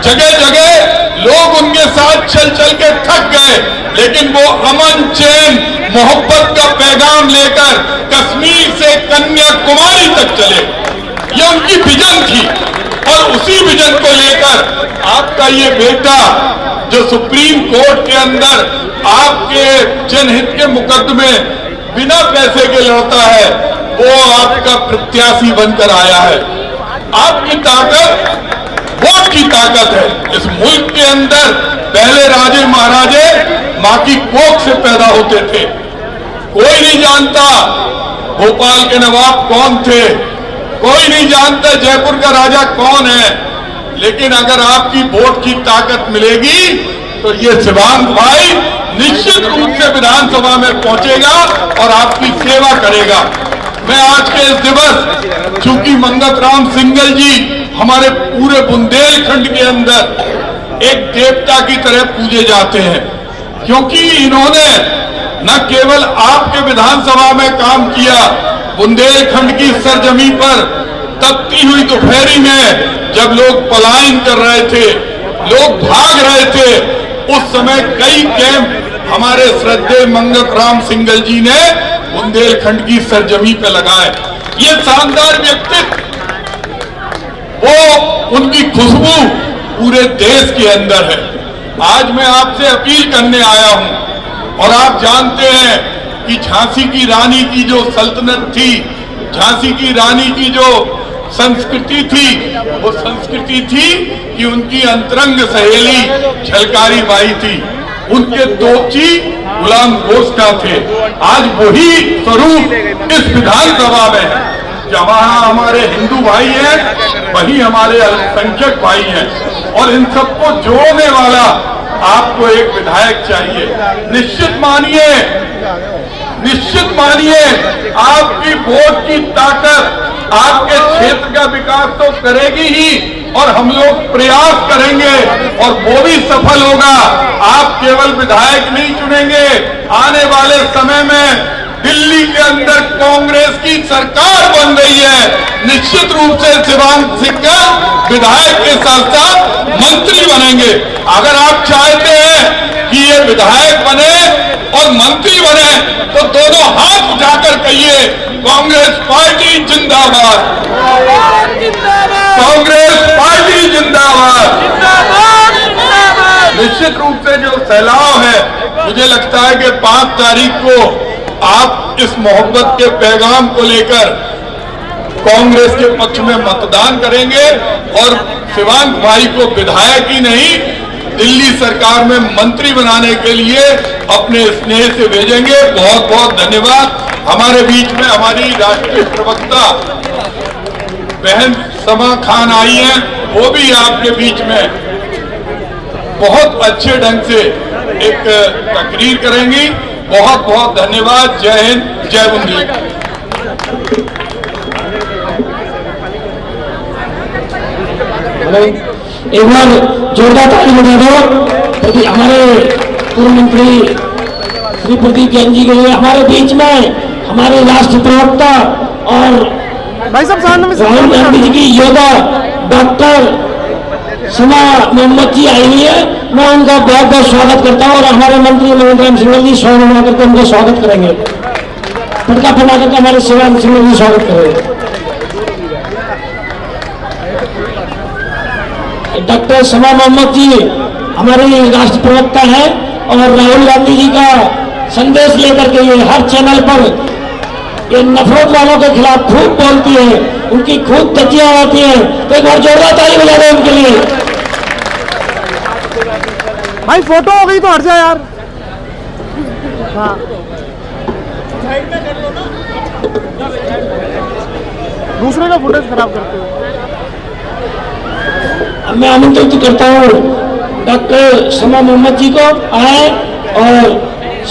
जगह जगह लोग उनके साथ चल चल के थक गए, लेकिन वो अमन चैन मोहब्बत का पैगाम लेकर कश्मीर से कन्याकुमारी तक चले। ये उनकी विजन थी, और उसी विजन को लेकर आपका ये बेटा जो सुप्रीम कोर्ट के अंदर आपके जनहित के मुकदमे बिना पैसे के लड़ता है, वो आपका प्रत्याशी बनकर आया है। आपकी ताकत वोट की ताकत है। इस मुल्क के अंदर पहले राजे महाराजे मां की कोख से पैदा होते थे। कोई नहीं जानता भोपाल के नवाब कौन थे, कोई नहीं जानता जयपुर का राजा कौन है, लेकिन अगर आपकी वोट की ताकत मिलेगी तो ये शिवांग भाई निश्चित रूप से विधानसभा में पहुंचेगा और आपकी सेवा करेगा। मैं आज के इस दिवस, चूंकि मंगत राम सिंगल जी हमारे पूरे बुंदेलखंड के अंदर एक देवता की तरह पूजे जाते हैं, क्योंकि इन्होंने न केवल आपके विधानसभा में काम किया, बुंदेलखंड की सरजमी पर तपती हुई दोपहरी में जब लोग पलायन कर रहे थे, लोग भाग रहे थे, उस समय कई कैंप हमारे श्रद्धेय मंगत राम सिंगल जी ने बुंदेलखंड की सरजमी पे लगाए। ये शानदार व्यक्तित्व, वो उनकी खुशबू पूरे देश के अंदर है। आज मैं आपसे अपील करने आया हूं, और आप जानते हैं कि झांसी की रानी की जो सल्तनत थी, झांसी की रानी की जो संस्कृति थी, वो संस्कृति थी कि उनकी अंतरंग सहेली झलकारी बाई थी, उनके तोपची गुलाम गोश्त थे। आज वही स्वरूप इस विधानसभा में है। जहां हमारे हिंदू भाई हैं, वही हमारे अल्पसंख्यक भाई हैं, और इन सबको जोड़ने वाला आपको एक विधायक चाहिए। निश्चित मानिए निश्चित मानिए आपकी वोट की ताकत आपके क्षेत्र का विकास तो करेगी ही, और हम लोग प्रयास करेंगे और वो भी सफल होगा। आप केवल विधायक नहीं चुनेंगे, आने वाले समय में दिल्ली के अंदर कांग्रेस की सरकार बन रही है, निश्चित रूप से शिवांग सिंघल विधायक के साथ साथ मंत्री बनेंगे। अगर आप चाहते हैं कि ये विधायक बने और मंत्री बने तो दोनों हाथ उठाकर कहिए कांग्रेस पार्टी जिंदाबाद, कांग्रेस पार्टी जिंदाबाद। निश्चित रूप से जो फैलाव है, मुझे लगता है कि 5 तारीख को आप इस मोहब्बत के पैगाम को लेकर कांग्रेस के पक्ष में मतदान करेंगे और शिवांग भाई को विधायक ही नहीं दिल्ली सरकार में मंत्री बनाने के लिए अपने स्नेह से भेजेंगे। बहुत बहुत धन्यवाद। हमारे बीच में हमारी राष्ट्रीय प्रवक्ता बहन समा खान आई हैं, वो भी आपके बीच में बहुत अच्छे ढंग से एक तकरीर करेंगी। बहुत बहुत धन्यवाद। जय हिंद, जय बुंदेलखंड। एक बार जोरदार ताली बजा दो हमारे पूर्व मंत्री श्री प्रदीप जैन जी के लिए। हमारे बीच में हमारे राष्ट्रीय प्रवक्ता और भाई साहब राहुल गांधी जी की योद्धा डॉक्टर समा मोहम्मद जी आई हुई है। मैं उनका बहुत बहुत स्वागत करता हूं और हमारे मंत्री मंगत राम सिंघल जी स्वयं बना करके उनका स्वागत करेंगे। पटका फटा करके हमारे शिवांग सिंघल जी स्वागत करेंगे। डॉक्टर समा मोहम्मद जी हमारी राष्ट्र प्रवक्ता है और राहुल गांधी जी का संदेश लेकर के ये हर चैनल पर ये नफरत वालों के खिलाफ खूब बोलती है, उनकी खूब तजिया आती है। तो एक बार जोरदार ताली बजा दो उनके लिए। भाई फोटो हो गई तो हट जा यार। हाँ दूसरे का फुटेज खराब करते हो। मैं आमंत्रित करता हूँ डॉक्टर समा मोहम्मद जी को आए और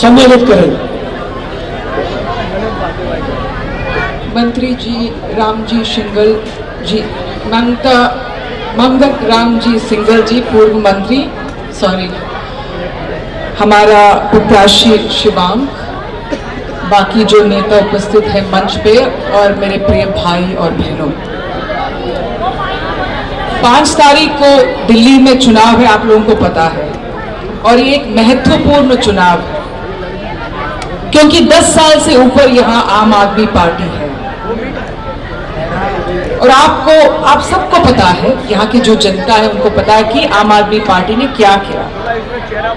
संबोधित करें। मंत्री जी राम जी सिंघल जी, मंगत राम जी सिंघल जी पूर्व मंत्री, सॉरी, हमारा प्रत्याशी शिवांग, बाकी जो नेता उपस्थित है मंच पे, और मेरे प्रिय भाई और बहनों, 5 तारीख को दिल्ली में चुनाव है, आप लोगों को पता है, और ये एक महत्वपूर्ण चुनाव है क्योंकि 10 साल से ऊपर यहाँ आम आदमी पार्टी है और आप सबको पता है, यहाँ की जो जनता है उनको पता है कि आम आदमी पार्टी ने क्या किया।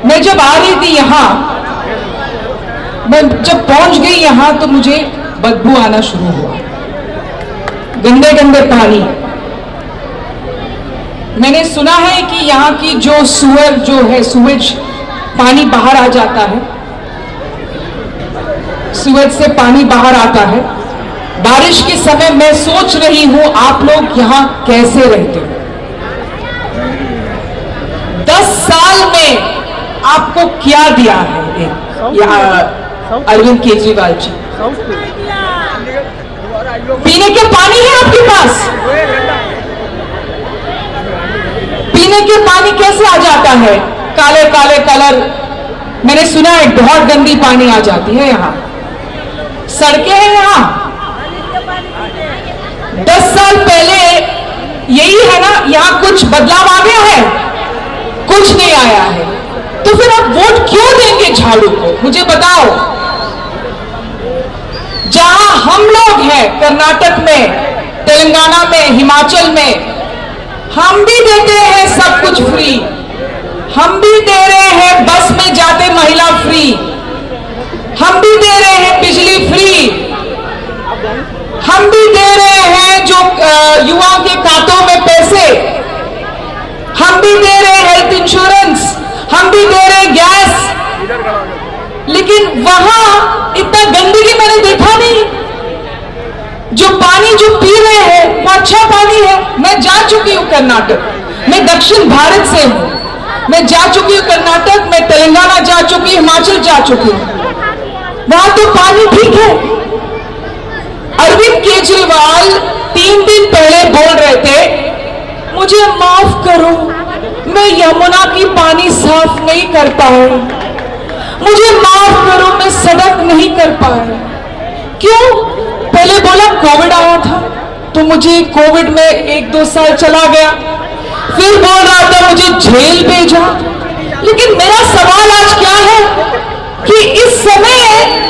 मैं जब आ रही थी यहाँ, मैं जब पहुंच गई यहाँ तो मुझे बदबू आना शुरू हुआ, गंदे गंदे पानी। मैंने सुना है कि यहाँ की जो सुअर जो है, सुवेज पानी बाहर आ जाता है, सुवेज से पानी बाहर आता है बारिश के समय। मैं सोच रही हूं आप लोग यहाँ कैसे रहते हो। 10 साल में आपको क्या दिया है अरविंद केजरीवाल जी? पीने के पानी है आपके पास? पीने के पानी कैसे आ जाता है? काले काले कलर। मैंने सुना है बहुत गंदी पानी आ जाती है यहाँ। सड़कें हैं यहाँ। 10 साल पहले यही है ना, यहाँ कुछ बदलाव आ गया है? कुछ नहीं आया है। तो फिर आप वोट क्यों देंगे झाड़ू को? मुझे बताओ। जहां हम लोग हैं कर्नाटक में, तेलंगाना में, हिमाचल में, हम भी देते हैं सब कुछ फ्री। हम भी दे रहे हैं बस में जाते महिला फ्री। हम भी दे रहे हैं बिजली फ्री। हम भी दे रहे हैं जो युवाओं के खातों में पैसे। हम भी दे रहे हैं हेल्थ इंश्योरेंस। हम भी दे रहे हैं गैस। लेकिन वहां इतना गंदगी मैंने देखा नहीं। जो पानी जो पी रहे हैं वो अच्छा पानी है। मैं जा चुकी हूं कर्नाटक, मैं दक्षिण भारत से हूं। मैं जा चुकी हूं कर्नाटक, मैं तेलंगाना जा चुकी, हिमाचल जा चुकी हूं। वहां तो पानी ठीक है। अरविंद केजरीवाल 3 दिन पहले बोल रहे थे मुझे माफ करो, मैं यमुना की पानी साफ नहीं कर पाऊं, मुझे माफ करो, मैं सड़क नहीं कर पाया। क्यों? पहले बोला कोविड आया था तो मुझे कोविड में 1-2 साल चला गया, फिर बोल रहा था मुझे जेल भेजा। लेकिन मेरा सवाल आज क्या है कि इस समय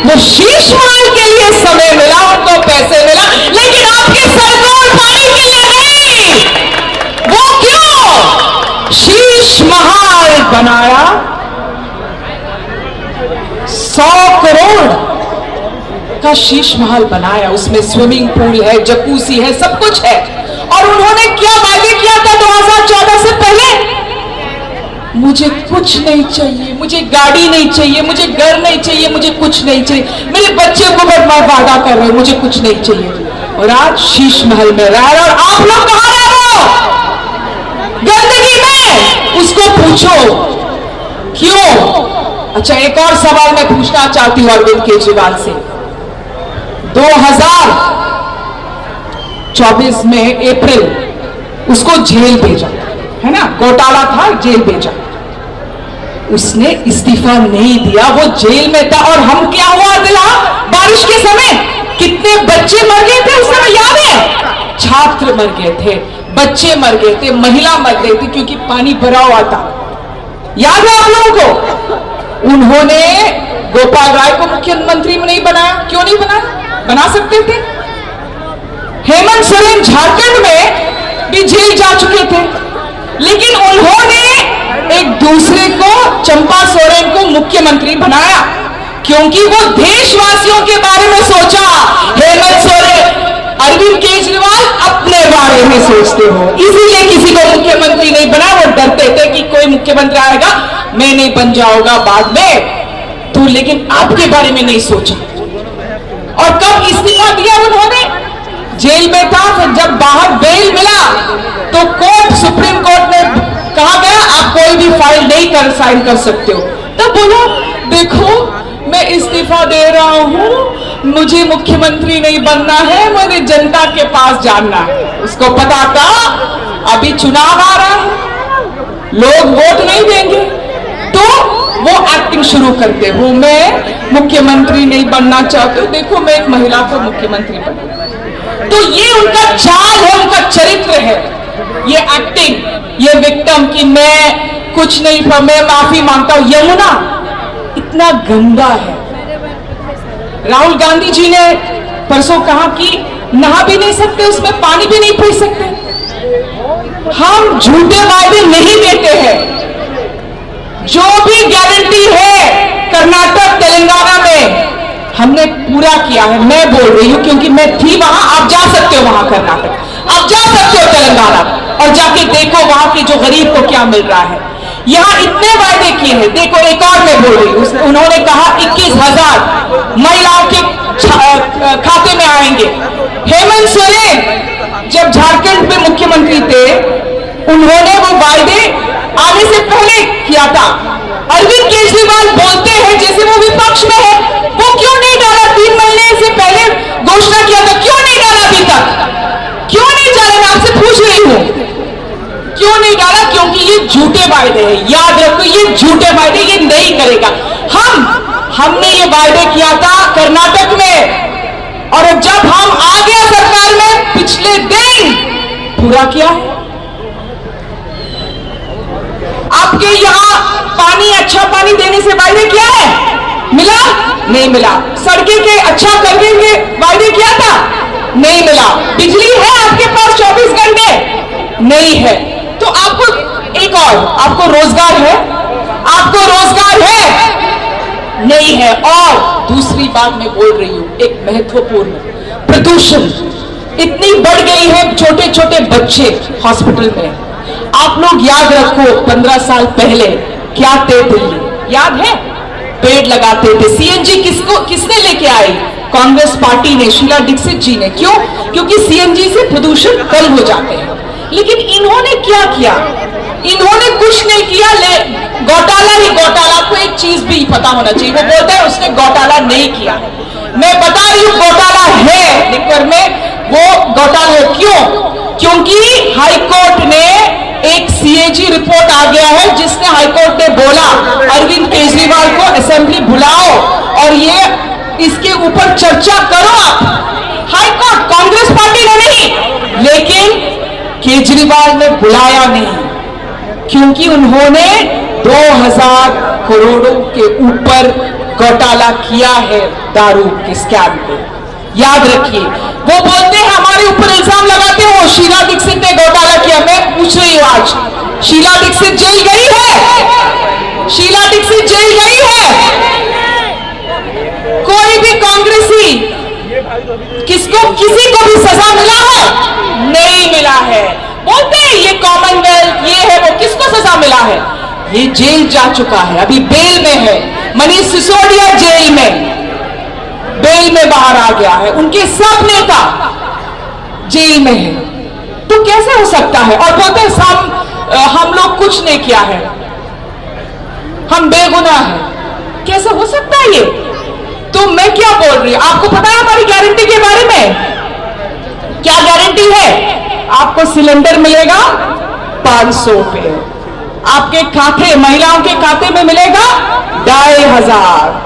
वो शीश महल के लिए समय मिला, उनको पैसे मिला, लेकिन आपके सर को उठाने के लिए नहीं। वो क्यों? शीश महल बनाया 100 करोड़ का शीश महल बनाया, उसमें स्विमिंग पूल है, जकूसी है, सब कुछ है। और उन्होंने क्या वादे किया था 2014 से पहले? मुझे कुछ नहीं चाहिए, मुझे गाड़ी नहीं चाहिए, मुझे घर नहीं चाहिए, मुझे कुछ नहीं चाहिए, मेरे बच्चे को बर्बाद वादा कर रहे, मुझे कुछ नहीं चाहिए। और आज शीश महल में रह रहे, और आप लोग कहां रह रहे हो? गंदगी में। उसको पूछो क्यों? अच्छा, एक और सवाल मैं पूछना चाहती हूं अरविंद केजरीवाल से। 2024 में अप्रैल उसको जेल भेजा, है ना, घोटाला था, जेल भेजा। उसने इस्तीफा नहीं दिया, वो जेल में था। और हम क्या हुआ दिला? बारिश के समय कितने बच्चे मर गए थे उस समय, याद है? छात्र मर गए थे, बच्चे मर गए थे, महिला मर गई थी क्योंकि पानी भरा हुआ था। याद है आप लोगों को? उन्होंने गोपाल राय को मुख्यमंत्री में नहीं बनाया। क्यों नहीं बनाया? बना सकते थे। हेमंत सोरेन झारखंड में भी जेल जा चुके थे, लेकिन उन्होंने एक दूसरे को, चंपा सोरेन को मुख्यमंत्री बनाया क्योंकि वो देशवासियों के बारे में सोचा। हेमंत सोरेन, अरविंद केजरीवाल अपने बारे में सोचते हो, इसीलिए किसी को मुख्यमंत्री नहीं बना। वो डरते थे कि कोई मुख्यमंत्री आएगा, मैं नहीं बन जाऊंगा बाद में तो, लेकिन आपके बारे में नहीं सोचा। और कब इस्तीफा दिया उन्होंने? जेल में था। फिर जब बाहर बेल मिला तो कोर्ट, सुप्रीम कोर्ट ने कहा गया आप कोई भी फाइल नहीं कर साइन कर सकते हो। तब बोला देखो मैं इस्तीफा दे रहा हूं, मुझे मुख्यमंत्री नहीं बनना है, मुझे जनता के पास जाना है। उसको पता था अभी चुनाव आ रहा है, लोग वोट नहीं देंगे, तो वो एक्टिंग शुरू करते हो, मैं मुख्यमंत्री नहीं बनना चाहते हो, देखो मैं एक महिला को मुख्यमंत्री बना। तो ये उनका चाल है, उनका चरित्र है, ये एक्टिंग, ये विक्टिम कि मैं कुछ नहीं, मैं माफी मांगता हूं। यमुना इतना गंदा है। राहुल गांधी जी ने परसों कहा कि नहा भी नहीं सकते, उसमें पानी भी नहीं पी सकते। हम झूठे वादे नहीं देते हैं। जो भी गारंटी है कर्नाटक, तेलंगाना में हमने पूरा किया है। मैं बोल रही हूं क्योंकि मैं थी वहां, आप जा सकते हो वहां कर्नाटक, आप जा सकते हो तेलंगाना और जाके देखो वहां के जो गरीब को क्या मिल रहा है। यहां इतने वायदे किए हैं। देखो एक और मैं बोल रही हूं, उन्होंने कहा 21,000 महिलाओं के खाते में आएंगे। हेमंत सोरेन जब झारखंड में मुख्यमंत्री थे, उन्होंने वो वायदे आने से पहले किया था। अरविंद केजरीवाल बोलते हैं जैसे वो विपक्ष में है, वो क्यों नहीं डाला? 3 महीने से पहले घोषणा किया था, क्यों नहीं डाला अभी तक? क्यों नहीं डाला? मैं आपसे पूछ रही हूं, क्यों नहीं डाला? क्योंकि ये झूठे वायदे हैं। याद रखो, ये झूठे वायदे, ये नहीं करेगा। हमने ये वायदे किया था कर्नाटक में, और जब हम आ गया सरकार में पिछले दिन पूरा किया है। आपके यहां पानी, अच्छा पानी देने से वायदे किया है, मिला? नहीं मिला। सड़कें के अच्छा कर देंगे वायदे किया था, नहीं मिला। बिजली है आपके पास 24 घंटे? नहीं है। तो आपको एक और, आपको रोजगार है? आपको रोजगार है? नहीं है। और दूसरी बात मैं बोल रही हूं, एक महत्वपूर्ण, प्रदूषण इतनी बढ़ गई है, छोटे छोटे बच्चे हॉस्पिटल में। आप लोग याद रखो 15 साल पहले क्या थे दिल्ली, याद है? पेड़ लगाते थे। सीएनजी किसने लेके आई? कांग्रेस पार्टी ने, शीला दीक्षित जी ने। क्यों? क्योंकि सीएनजी से प्रदूषण कम हो जाते हैं। लेकिन इन्होंने क्या किया? इन्होंने कुछ नहीं किया। घोटाला ही घोटाला। आपको एक चीज भी पता होना चाहिए, वो बोलते हैं उसने घोटाला नहीं किया। मैं बता रही हूं घोटाला है, लिकर में वो घोटाला है। क्यों? क्योंकि हाईकोर्ट ने एक सीएजी रिपोर्ट आ गया है जिसने हाईकोर्ट ने बोला अरविंद केजरीवाल को असेंबली बुलाओ और ये इसके ऊपर चर्चा करो आप। हाईकोर्ट, कांग्रेस पार्टी ने नहीं, लेकिन केजरीवाल ने बुलाया नहीं क्योंकि उन्होंने 2000 करोड़ों के ऊपर घोटाला किया है दारू के स्कैम पे। याद रखिए, वो बोलते हैं हमारे ऊपर इल्जाम लगाते हो शीला दीक्षित ने घोटाला किया। मैं पूछ रही हूं आज, शीला दीक्षित जेल गई है? शीला दीक्षित जेल गई है? कोई भी कांग्रेसी किसको किसी को भी सजा मिला है? नहीं मिला है। बोलते हैं ये कॉमनवेल्थ, ये है वो, किसको सजा मिला है? ये जेल जा चुका है, अभी बेल में है। मनीष सिसोदिया जेल में, बेल में बाहर आ गया है। उनके सब नेता जेल में है। तो कैसे हो सकता है? और बोलते हैं हम लोग कुछ नहीं किया है, हम बेगुनाह हैं। कैसे हो सकता है ये? तो मैं क्या बोल रही हूं? आपको पता है हमारी गारंटी के बारे में? क्या गारंटी है? आपको सिलेंडर मिलेगा 500 रुपए, आपके खाते, महिलाओं के खाते में मिलेगा 2500।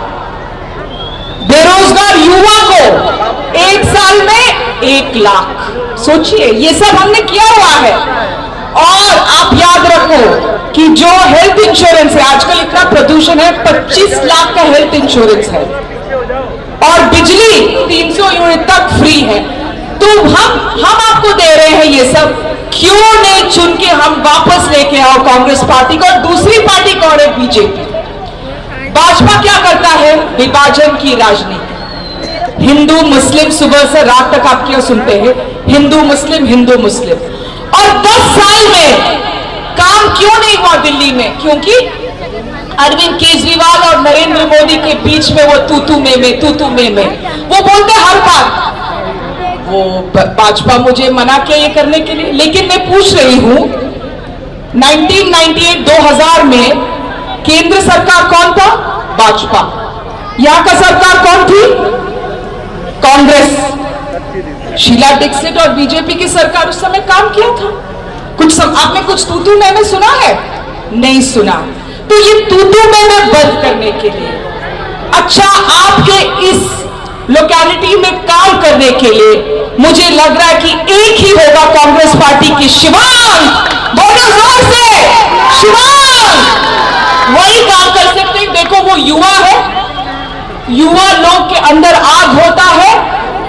बेरोजगार युवा को 1 साल में 1 लाख। सोचिए, ये सब हमने किया हुआ है। और आप याद रखो कि जो हेल्थ इंश्योरेंस है, आजकल इतना प्रदूषण है, 25 लाख का हेल्थ इंश्योरेंस है और बिजली 300 यूनिट तक फ्री है। तो हम आपको दे रहे हैं ये सब, क्यों नहीं चुन के हम वापस लेके आओ कांग्रेस पार्टी को? और दूसरी पार्टी कौन है? बीजेपी। भाजपा क्या करता है? विभाजन की राजनीति। हिंदू मुस्लिम, सुबह से रात तक आप क्या सुनते हैं? हिंदू मुस्लिम, हिंदू मुस्लिम। और 10 साल में काम क्यों नहीं हुआ दिल्ली में? क्योंकि अरविंद केजरीवाल और नरेंद्र मोदी के बीच में वो तू में वो बोलते हर बात। वो भाजपा मुझे मना किया ये करने के लिए, लेकिन मैं पूछ रही हूं 1998-2000 में केंद्र सरकार कौन था? भाजपा। यहां का सरकार कौन थी? कांग्रेस। शीला दीक्षित और बीजेपी की सरकार उस समय काम किया था। आपने कुछ तू में सुना है? नहीं सुना। तो ये तू में बंद करने के लिए, अच्छा आपके इस लोकेलिटी में काम करने के लिए मुझे लग रहा है कि एक ही होगा कांग्रेस पार्टी की शिवांग। बोलो जोर से, शिवांग। वही काम कर सकते हैं। देखो वो युवा है, युवा लोग के अंदर आग होता है।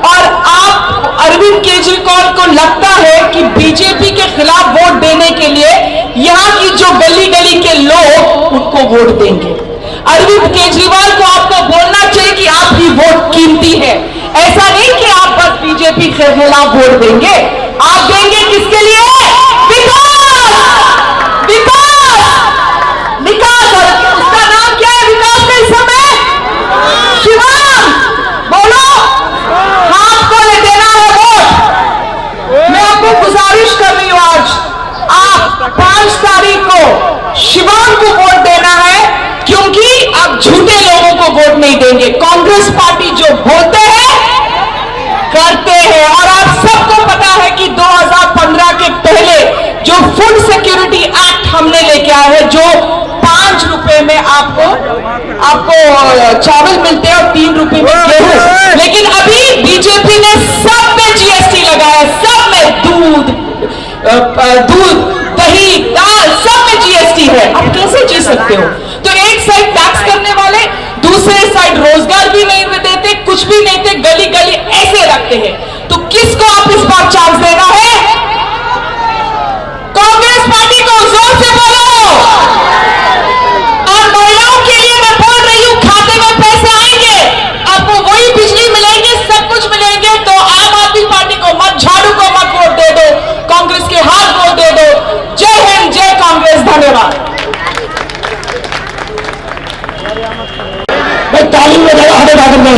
और आप अरविंद केजरीवाल को लगता है कि बीजेपी के खिलाफ वोट देने के लिए यहां की जो गली गली के लोग उनको वोट देंगे। अरविंद केजरीवाल को आपको बोलना चाहिए कि आपकी वोट कीमती है। ऐसा नहीं कि आप बस बीजेपी के खिलाफ वोट देंगे, आप देंगे किसके लिए? विकास, विकास, विकास। और उसका नाम क्या है विकास का इस समय? शिवांग। बोलो, आपको ले देना है वोट। मैं आपको गुजारिश कर रही हूं, आज आप 5 तारीख को शिवांग को वोट देना है, क्योंकि आप झूठे लोगों को वोट नहीं देंगे। कांग्रेस पार्टी जो बोलते हैं करते हैं। और आप सबको पता है कि 2015 के पहले जो फूड सिक्योरिटी एक्ट हमने लेके आए हैं, जो 5 रुपए में आपको चावल मिलते हैं और 3 रुपए में गेहूं। लेकिन अभी बीजेपी ने सब में जीएसटी लगाया, सब में दूध, दही, दाल, सब में जीएसटी है। आप कैसे जी सकते हो? तो एक साइड टैक्स करने वाले, दूसरे साइड रोजगार भी नहीं देते, कुछ भी नहीं देते, गली गली ऐसे रखते हैं। तो किसको आप इस बार चांस देना है? कांग्रेस पार्टी को। जोर से बोलो। और महिलाओं के लिए मैं बोल रही हूं, खाते में पैसे आएंगे, आपको वही बिजली मिलेगी, सब कुछ मिलेंगे। तो आम आदमी पार्टी को मत, झाड़ू को मत वोट दे दो, कांग्रेस के हाथ वोट दे दो। जय हिंद, जय कांग्रेस। धन्यवाद। भाई ताली में जगह हटे बात में।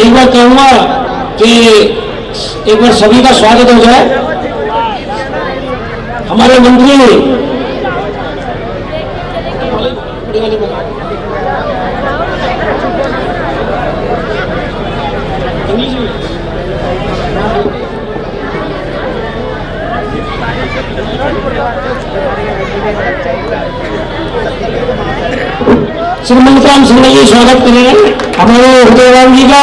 एक बार कहूंगा कि एक बार सभी का स्वागत हो जाए। हमारे मंत्री श्री मंगतराम सिंह जी स्वागत करें हमारे हृदयराम जी का।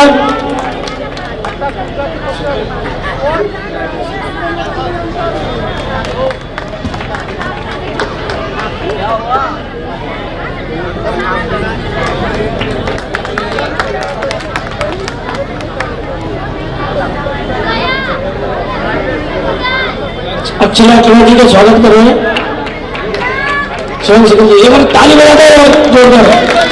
अक्षरा कमेटी का स्वागत कर रहे हैं। स्वयं एक बार ताली बजा दो जोरदार।